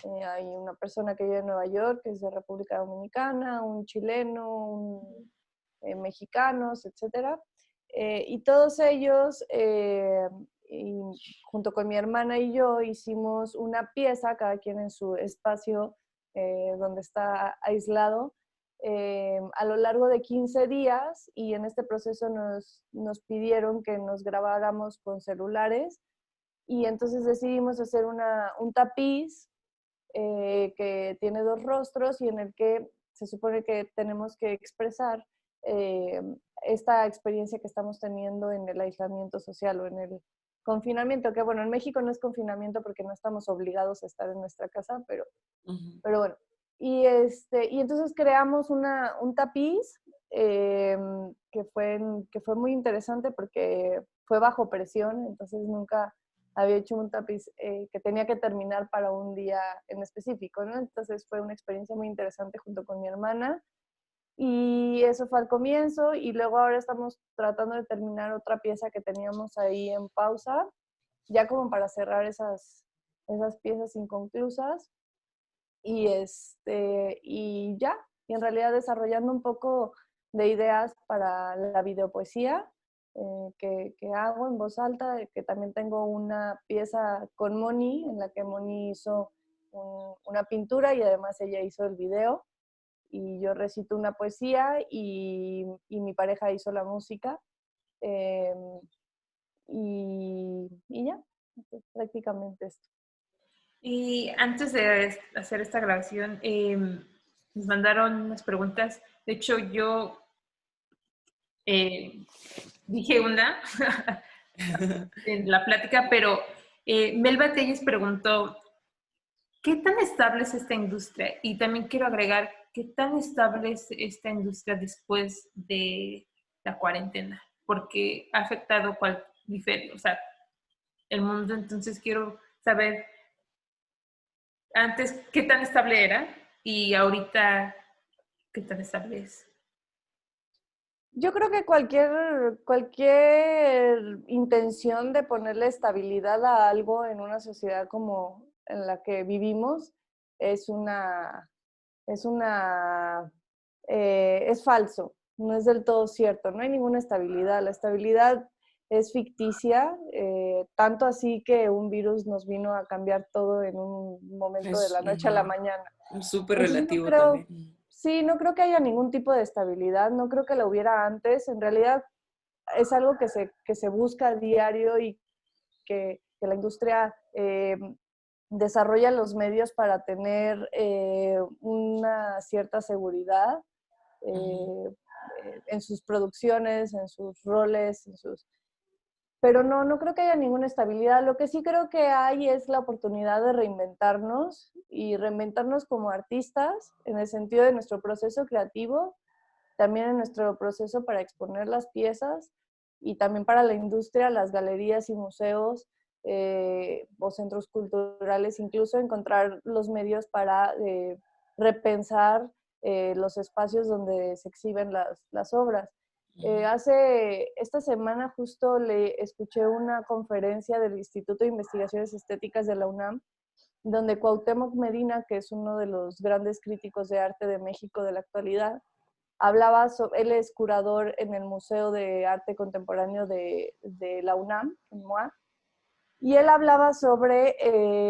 Hay una persona que vive en Nueva York, que es de República Dominicana, un chileno, mexicanos, etcétera. Y todos ellos, y junto con mi hermana y yo, hicimos una pieza, cada quien en su espacio donde está aislado, a lo largo de 15 días, y en este proceso nos pidieron que nos grabáramos con celulares, y entonces decidimos hacer un tapiz que tiene 2 rostros y en el que se supone que tenemos que expresar eh, esta experiencia que estamos teniendo en el aislamiento social o en el confinamiento, que bueno, en México no es confinamiento porque no estamos obligados a estar en nuestra casa, pero bueno. Y entonces creamos un tapiz que fue muy interesante porque fue bajo presión, entonces nunca había hecho un tapiz que tenía que terminar para un día en específico, ¿no? Entonces fue una experiencia muy interesante junto con mi hermana, y eso fue al comienzo, y luego ahora estamos tratando de terminar otra pieza que teníamos ahí en pausa, ya como para cerrar esas piezas inconclusas, y ya, y en realidad desarrollando un poco de ideas para la videopoesía que hago en voz alta, que también tengo una pieza con Moni, en la que Moni hizo una pintura y además ella hizo el video, y yo recito una poesía y mi pareja hizo la música, eh, y ya, prácticamente esto. Y antes de hacer esta grabación, nos mandaron unas preguntas. De hecho, yo eh, dije una en la plática, pero Melba Telles preguntó, ¿qué tan estable es esta industria? Y también quiero agregar, ¿qué tan estable es esta industria después de la cuarentena? Porque ha afectado o sea, el mundo. Entonces quiero saber Antes, ¿qué tan estable era? Y ahorita, ¿qué tan estable es? Yo creo que cualquier intención de ponerle estabilidad a algo en una sociedad como en la que vivimos es es falso, no es del todo cierto, no hay ninguna estabilidad. La estabilidad es ficticia, tanto así que un virus nos vino a cambiar todo en un momento de Es la noche a la mañana. súper Entonces no relativo creo, también. sí, no creo que haya ningún tipo de estabilidad, no creo que la hubiera antes. En realidad es algo que se busca a diario y que la industria desarrolla los medios para tener una cierta seguridad en sus producciones, en sus roles, pero no creo que haya ninguna estabilidad. Lo que sí creo que hay es la oportunidad de reinventarnos y reinventarnos como artistas en el sentido de nuestro proceso creativo, también en nuestro proceso para exponer las piezas y también para la industria, las galerías y museos o centros culturales, incluso encontrar los medios para repensar los espacios donde se exhiben las obras. Esta semana justo le escuché una conferencia del Instituto de Investigaciones Estéticas de la UNAM, donde Cuauhtémoc Medina, que es uno de los grandes críticos de arte de México de la actualidad, él es curador en el Museo de Arte Contemporáneo de la UNAM, en MOAC, y él hablaba sobre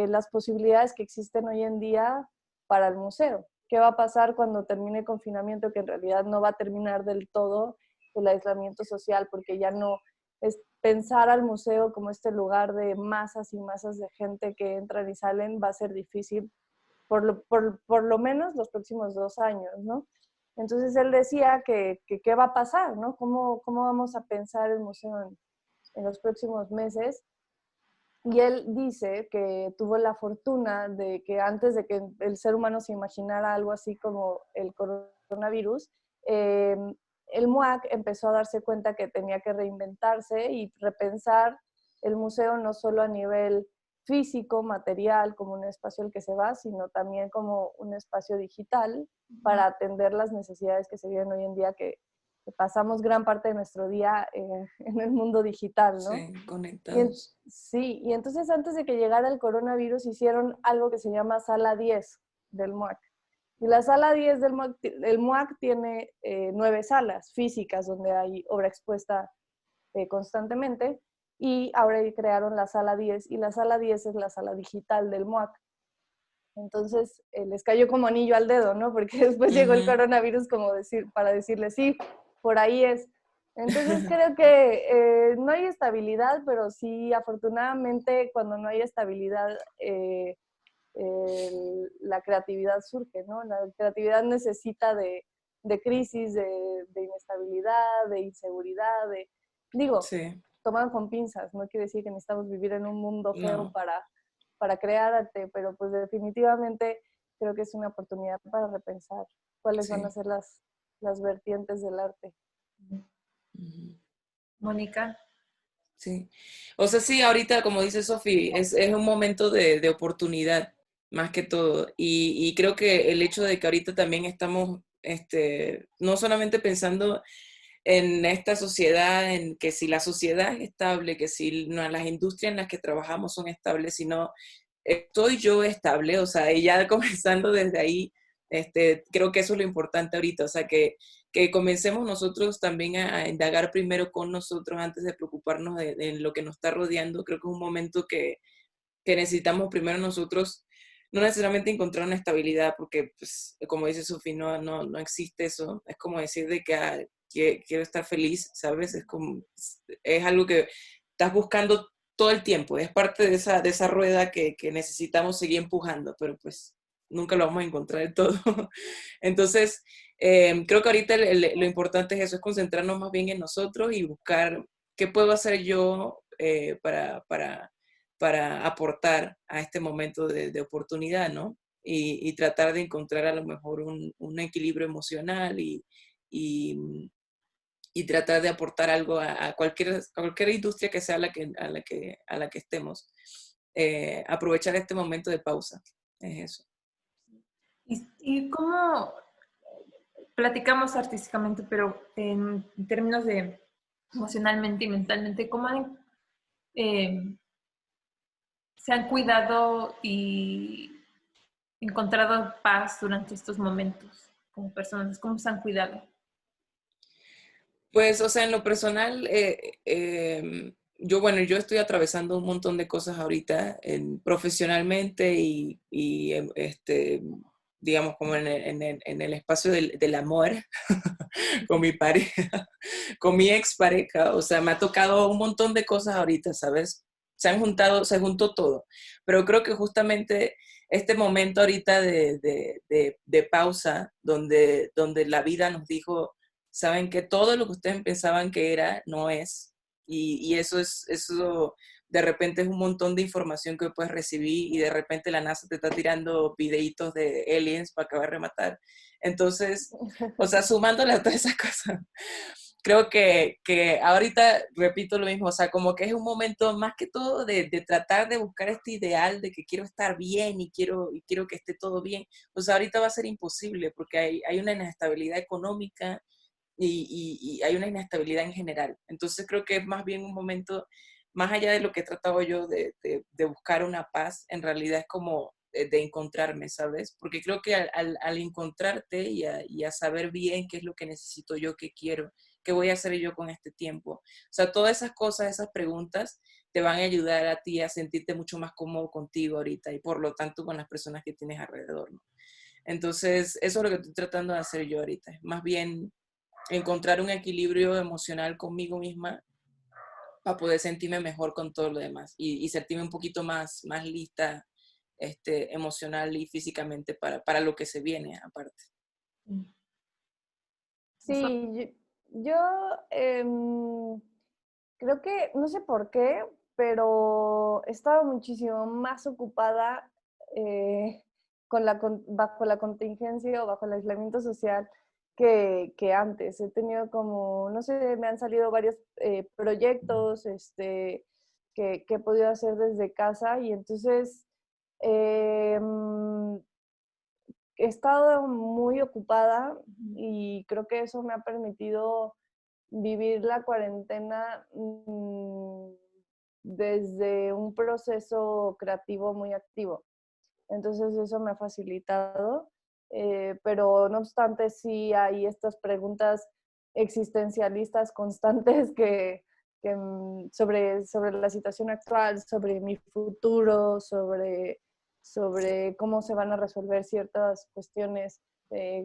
las posibilidades que existen hoy en día para el museo. ¿Qué va a pasar cuando termine el confinamiento? Que en realidad no va a terminar del todo el aislamiento social, porque ya no es pensar al museo como este lugar de masas y masas de gente que entran y salen, va a ser difícil por lo menos los próximos 2 años, ¿no? Entonces él decía que qué va a pasar, ¿no? ¿Cómo vamos a pensar el museo en los próximos meses? Y él dice que tuvo la fortuna de que antes de que el ser humano se imaginara algo así como el coronavirus, eh, el MUAC empezó a darse cuenta que tenía que reinventarse y repensar el museo no solo a nivel físico, material, como un espacio al que se va, sino también como un espacio digital para atender las necesidades que se viven hoy en día, que pasamos gran parte de nuestro día en el mundo digital, ¿no? Sí, conectados. Sí, y entonces antes de que llegara el coronavirus hicieron algo que se llama Sala 10 del MUAC. Y la Sala 10 del MUAC tiene 9 salas físicas donde hay obra expuesta constantemente, y ahora crearon la Sala 10, y la Sala 10 es la sala digital del MUAC. Entonces les cayó como anillo al dedo, ¿no? Porque después llegó el coronavirus para decirle, sí, por ahí es. Entonces creo que no hay estabilidad, pero sí, afortunadamente, cuando no hay estabilidad, la creatividad surge, ¿no? La creatividad necesita de crisis, de inestabilidad, de inseguridad, digo, Sí, tomado con pinzas, no quiere decir que necesitamos vivir en un mundo feo no, para crear arte, pero pues definitivamente creo que es una oportunidad para repensar cuáles van a sí. ser las vertientes del arte. Ujú. Mónica. Sí. O sea, sí, ahorita, como dice Sofi, es un momento de oportunidad, más que todo. Y creo que el hecho de que ahorita también estamos, no solamente pensando en esta sociedad, en que si la sociedad es estable, que si las industrias en las que trabajamos son estables, sino estoy yo estable, o sea, y ya comenzando desde ahí, creo que eso es lo importante ahorita, o sea, que comencemos nosotros también a indagar primero con nosotros antes de preocuparnos de lo que nos está rodeando. Creo que es un momento que necesitamos primero nosotros, no necesariamente encontrar una estabilidad, porque, pues, como dice Sofía, no existe eso. Es como decir de que quiero estar feliz, ¿sabes? Es algo que estás buscando todo el tiempo, es parte de esa rueda que necesitamos seguir empujando, pero pues nunca lo vamos a encontrar del todo. Entonces, creo que ahorita lo importante es eso, es concentrarnos más bien en nosotros y buscar qué puedo hacer yo para aportar a este momento de oportunidad, ¿no? Y tratar de encontrar a lo mejor un equilibrio emocional y, y tratar de aportar algo a cualquier industria que sea a la que estemos. Aprovechar este momento de pausa. es eso. ¿Y cómo platicamos artísticamente, pero en términos de emocionalmente y mentalmente, cómo eh, se han cuidado y encontrado paz durante estos momentos como personas? ¿Cómo se han cuidado? Pues, o sea, en lo personal, yo estoy atravesando un montón de cosas ahorita profesionalmente digamos, como en el espacio del amor con mi pareja, con mi expareja. O sea, me ha tocado un montón de cosas ahorita, ¿sabes? Se juntó todo. Pero creo que justamente este momento ahorita de pausa, donde la vida nos dijo, saben que todo lo que ustedes pensaban que era, no es. Y eso de repente es un montón de información que puedes recibir y de repente la NASA te está tirando videitos de aliens para acabar de rematar. Entonces, o sea, sumándole a todas esas cosas, creo que ahorita repito lo mismo, o sea, como que es un momento más que todo de tratar de buscar este ideal de que quiero estar bien y quiero que esté todo bien. O sea, ahorita va a ser imposible porque hay una inestabilidad económica y hay una inestabilidad en general. Entonces creo que es más bien un momento, más allá de lo que he tratado yo de buscar una paz, en realidad es como de encontrarme, ¿sabes? Porque creo que al encontrarte y a saber bien qué es lo que necesito yo, qué quiero, qué voy a hacer yo con este tiempo. O sea, todas esas cosas, esas preguntas te van a ayudar a ti a sentirte mucho más cómodo contigo ahorita y por lo tanto con las personas que tienes alrededor, ¿no? Entonces, eso es lo que estoy tratando de hacer yo ahorita. Más bien encontrar un equilibrio emocional conmigo misma para poder sentirme mejor con todo lo demás y sentirme un poquito más lista emocional y físicamente para lo que se viene aparte. Sí, yo creo que, no sé por qué, pero estaba muchísimo más ocupada bajo la contingencia o bajo el aislamiento social que antes. He tenido como, no sé, me han salido varios proyectos que he podido hacer desde casa y entonces he estado muy ocupada y creo que eso me ha permitido vivir la cuarentena desde un proceso creativo muy activo. Entonces eso me ha facilitado, pero no obstante sí hay estas preguntas existencialistas constantes sobre la situación actual, sobre mi futuro, sobre cómo se van a resolver ciertas cuestiones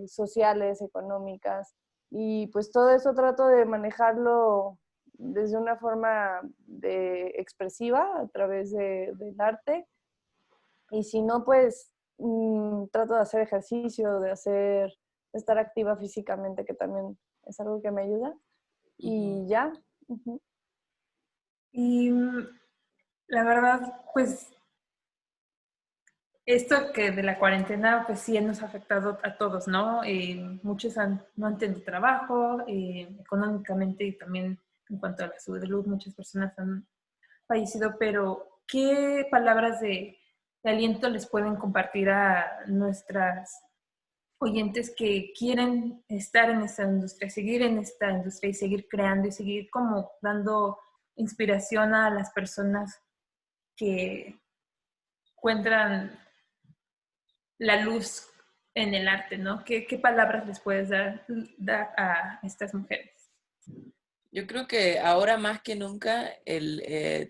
sociales, económicas. Y pues todo eso trato de manejarlo desde una forma expresiva a través del arte. Y si no, pues trato de hacer ejercicio, de estar activa físicamente, que también es algo que me ayuda. Y ya. Uh-huh. Y la verdad, pues esto que de la cuarentena, pues sí nos ha afectado a todos, ¿no? Muchos no han tenido trabajo, económicamente y también en cuanto a la salud, muchas personas han fallecido, pero ¿qué palabras de aliento les pueden compartir a nuestras oyentes que quieren estar en esta industria, seguir en esta industria y seguir creando y seguir como dando inspiración a las personas que encuentran la luz en el arte, ¿no? ¿Qué palabras les puedes dar a estas mujeres? Yo creo que ahora más que nunca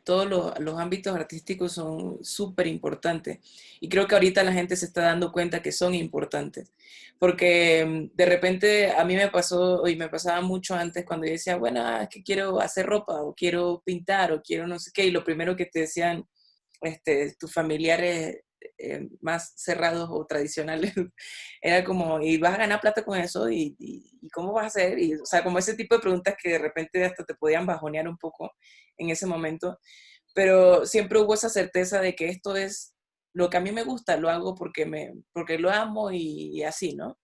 todos los ámbitos artísticos son súper importantes y creo que ahorita la gente se está dando cuenta que son importantes porque de repente a mí me pasó y me pasaba mucho antes cuando yo decía, bueno, es que quiero hacer ropa o quiero pintar o quiero no sé qué y lo primero que te decían tus familiares más cerrados o tradicionales, era como, ¿y vas a ganar plata con eso? ¿Y cómo vas a hacer? Y, o sea, como ese tipo de preguntas que de repente hasta te podían bajonear un poco en ese momento, pero siempre hubo esa certeza de que esto es lo que a mí me gusta, lo hago porque lo amo y así, ¿no?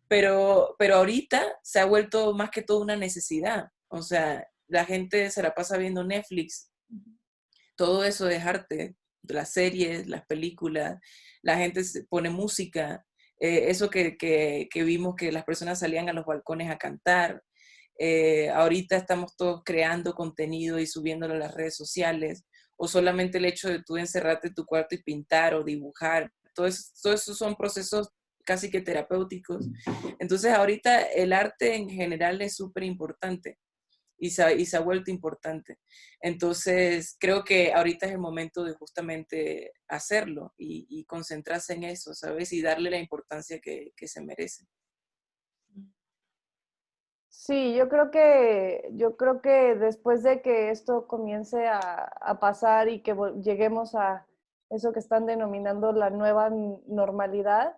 Pero ahorita se ha vuelto más que todo una necesidad, o sea, la gente se la pasa viendo Netflix, todo eso es arte, las series, las películas, la gente pone música, eso que vimos que las personas salían a los balcones a cantar. Ahorita estamos todos creando contenido y subiéndolo a las redes sociales, o solamente el hecho de tú encerrarte en tu cuarto y pintar o dibujar, todo eso son procesos casi que terapéuticos. Entonces ahorita el arte en general es súper importante y se ha vuelto importante. Entonces creo que ahorita es el momento de justamente hacerlo y concentrarse en eso, ¿sabes? Y darle la importancia que se merece. Sí, yo creo que después de que esto comience a pasar y que lleguemos a eso que están denominando la nueva normalidad,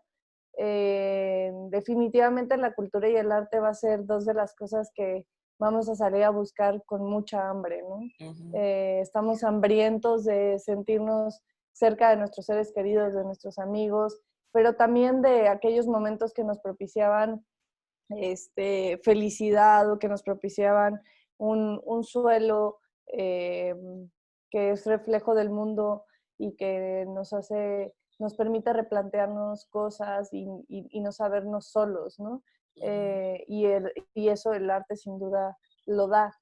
definitivamente la cultura y el arte va a ser dos de las cosas que vamos a salir a buscar con mucha hambre, ¿no? Uh-huh. Estamos hambrientos de sentirnos cerca de nuestros seres queridos, de nuestros amigos, pero también de aquellos momentos que nos propiciaban felicidad o que nos propiciaban un suelo que es reflejo del mundo y que nos permite replantearnos cosas y no sabernos solos, ¿no? Y eso el arte sin duda lo da.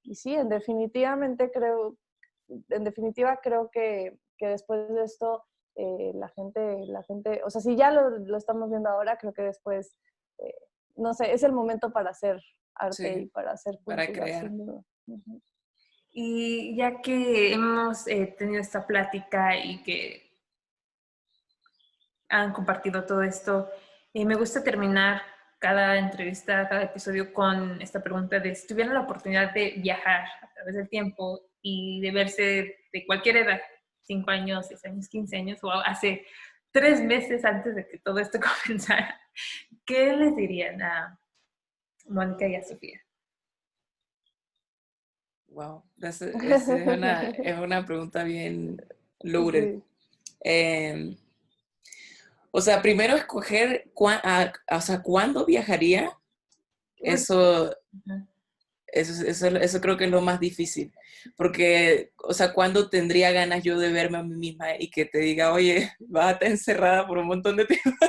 Y sí, en definitiva creo que después de esto la gente, o sea, si ya lo estamos viendo ahora, creo que después eh, no sé, es el momento para hacer arte y Sí, para hacer para cultura, crear. sin duda. Uh-huh. Y ya que hemos tenido esta plática y que han compartido todo esto, me gusta terminar cada entrevista, cada episodio con esta pregunta de si tuvieran la oportunidad de viajar a través del tiempo y de verse de cualquier edad, 5 años, 6 años, 15 años, o hace 3 meses antes de que todo esto comenzara, ¿qué les dirían a Mónica y a Sofía? Wow, es una pregunta bien loaded. Sí. O sea, primero escoger o sea, cuándo viajaría, eso creo que es lo más difícil. Porque, o sea, ¿cuándo tendría ganas yo de verme a mí misma y que te diga, oye, vas a estar encerrada por un montón de tiempo?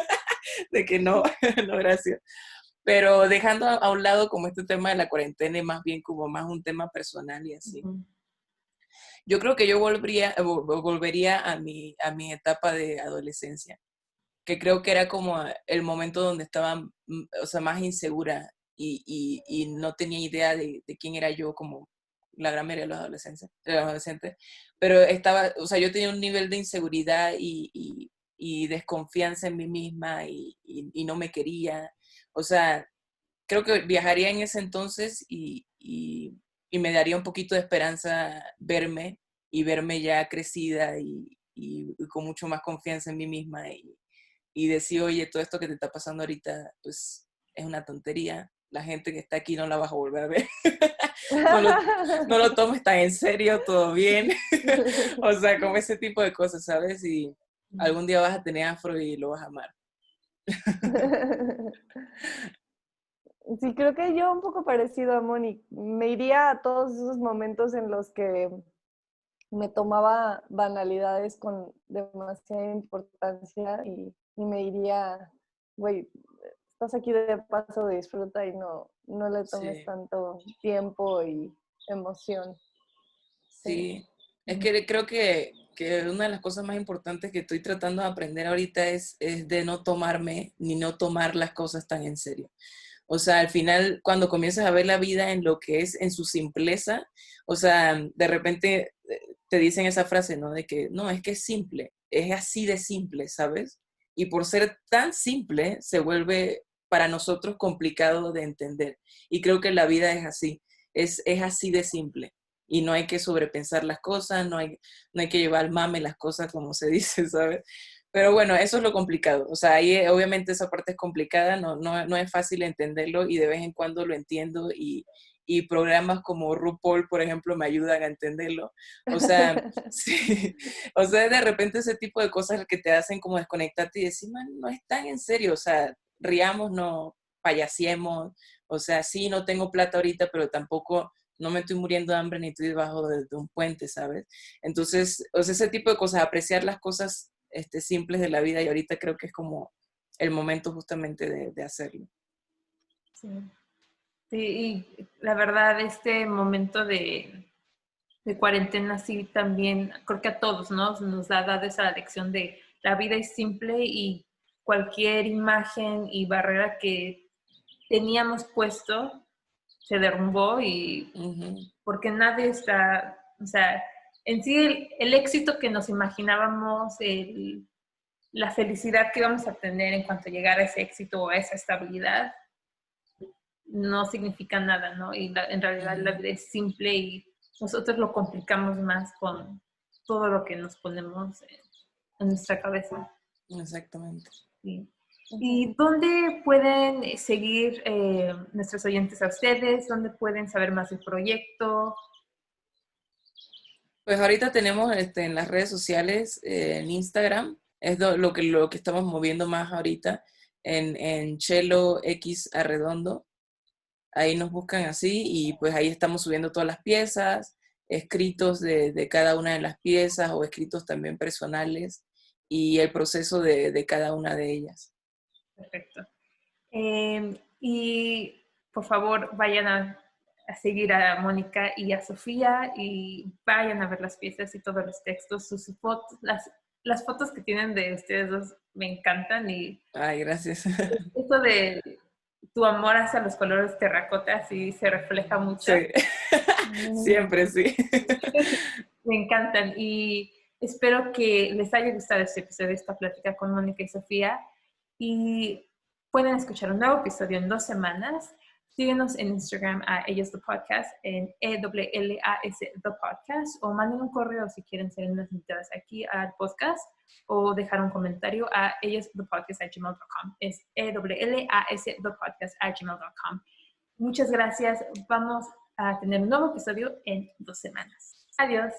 De que no, no, gracias. Pero dejando a un lado como este tema de la cuarentena y más bien como más un tema personal y así. Uh-huh. Yo creo que yo volvería a mi etapa de adolescencia, que creo que era como el momento donde estaba, o sea, más insegura y no tenía idea de quién era yo como la gran mayoría de los adolescentes, pero estaba, o sea, yo tenía un nivel de inseguridad y desconfianza en mí misma y no me quería, o sea, creo que viajaría en ese entonces y me daría un poquito de esperanza verme ya crecida y con mucho más confianza en mí misma y decir, oye, todo esto que te está pasando ahorita, pues es una tontería. La gente que está aquí no la vas a volver a ver. No lo tomes tan en serio, todo bien. O sea, como ese tipo de cosas, ¿sabes? Y algún día vas a tener afro y lo vas a amar. Sí, creo que yo un poco parecido a Moni. Me iría a todos esos momentos en los que me tomaba banalidades con demasiada importancia y me diría, güey, estás aquí de paso, disfruta y no le tomes Sí, tanto tiempo y emoción. Sí. sí. Es que creo que una de las cosas más importantes que estoy tratando de aprender ahorita es de no tomarme ni no tomar las cosas tan en serio. O sea, al final, cuando comienzas a ver la vida en lo que es, en su simpleza, o sea, de repente te dicen esa frase, ¿no? De que, no, es que es simple, es así de simple, ¿sabes? Y por ser tan simple, se vuelve para nosotros complicado de entender. Y creo que la vida es así, es así de simple. Y no hay que sobrepensar las cosas, no hay que llevar al mame las cosas, como se dice, ¿sabes? Pero bueno, eso es lo complicado. O sea, ahí obviamente esa parte es complicada, no es fácil entenderlo y de vez en cuando lo entiendo y programas como RuPaul, por ejemplo, me ayudan a entenderlo. O sea, sí, o sea, de repente ese tipo de cosas que te hacen como desconectarte y decir, man, no es tan en serio, o sea, riamos, no payasiemos, o sea, sí, no tengo plata ahorita, pero tampoco no me estoy muriendo de hambre ni estoy debajo de un puente, ¿sabes? Entonces, o sea, ese tipo de cosas, apreciar las cosas simples de la vida, y ahorita creo que es como el momento justamente de hacerlo. Sí. Sí, y la verdad, este momento de cuarentena sí también, creo que a todos, ¿no? Nos ha dado esa lección de la vida es simple y cualquier imagen y barrera que teníamos puesto se derrumbó y porque nadie está, o sea, en sí el éxito que nos imaginábamos, la felicidad que íbamos a tener en cuanto llegara a ese éxito o a esa estabilidad, no significa nada, ¿no? Y en realidad la vida es simple y nosotros lo complicamos más con todo lo que nos ponemos en nuestra cabeza. Exactamente. Sí. ¿Y dónde pueden seguir nuestros oyentes a ustedes? ¿Dónde pueden saber más del proyecto? Pues ahorita tenemos en las redes sociales, en Instagram, es lo que estamos moviendo más ahorita, en Chelo X Arredondo. Ahí nos buscan así y pues ahí estamos subiendo todas las piezas, escritos de cada una de las piezas o escritos también personales y el proceso de cada una de ellas. Perfecto. Y por favor vayan a seguir a Mónica y a Sofía y vayan a ver las piezas y todos los textos, sus fotos, las fotos que tienen de ustedes dos me encantan y Ay, gracias. esto de tu amor hacia los colores terracota sí se refleja mucho. Sí, siempre sí. Me encantan y espero que les haya gustado este episodio, esta plática con Mónica y Sofía y pueden escuchar un nuevo episodio en 2 semanas. Síguenos en Instagram a Ellos The Podcast, en ELLAS The Podcast, o manden un correo si quieren ser unas invitadas aquí al podcast, o dejar un comentario a ellosthepodcast@gmail.com. Es ELLAS-thepodcast@gmail.com. Muchas gracias. Vamos a tener un nuevo episodio en 2 semanas. Adiós.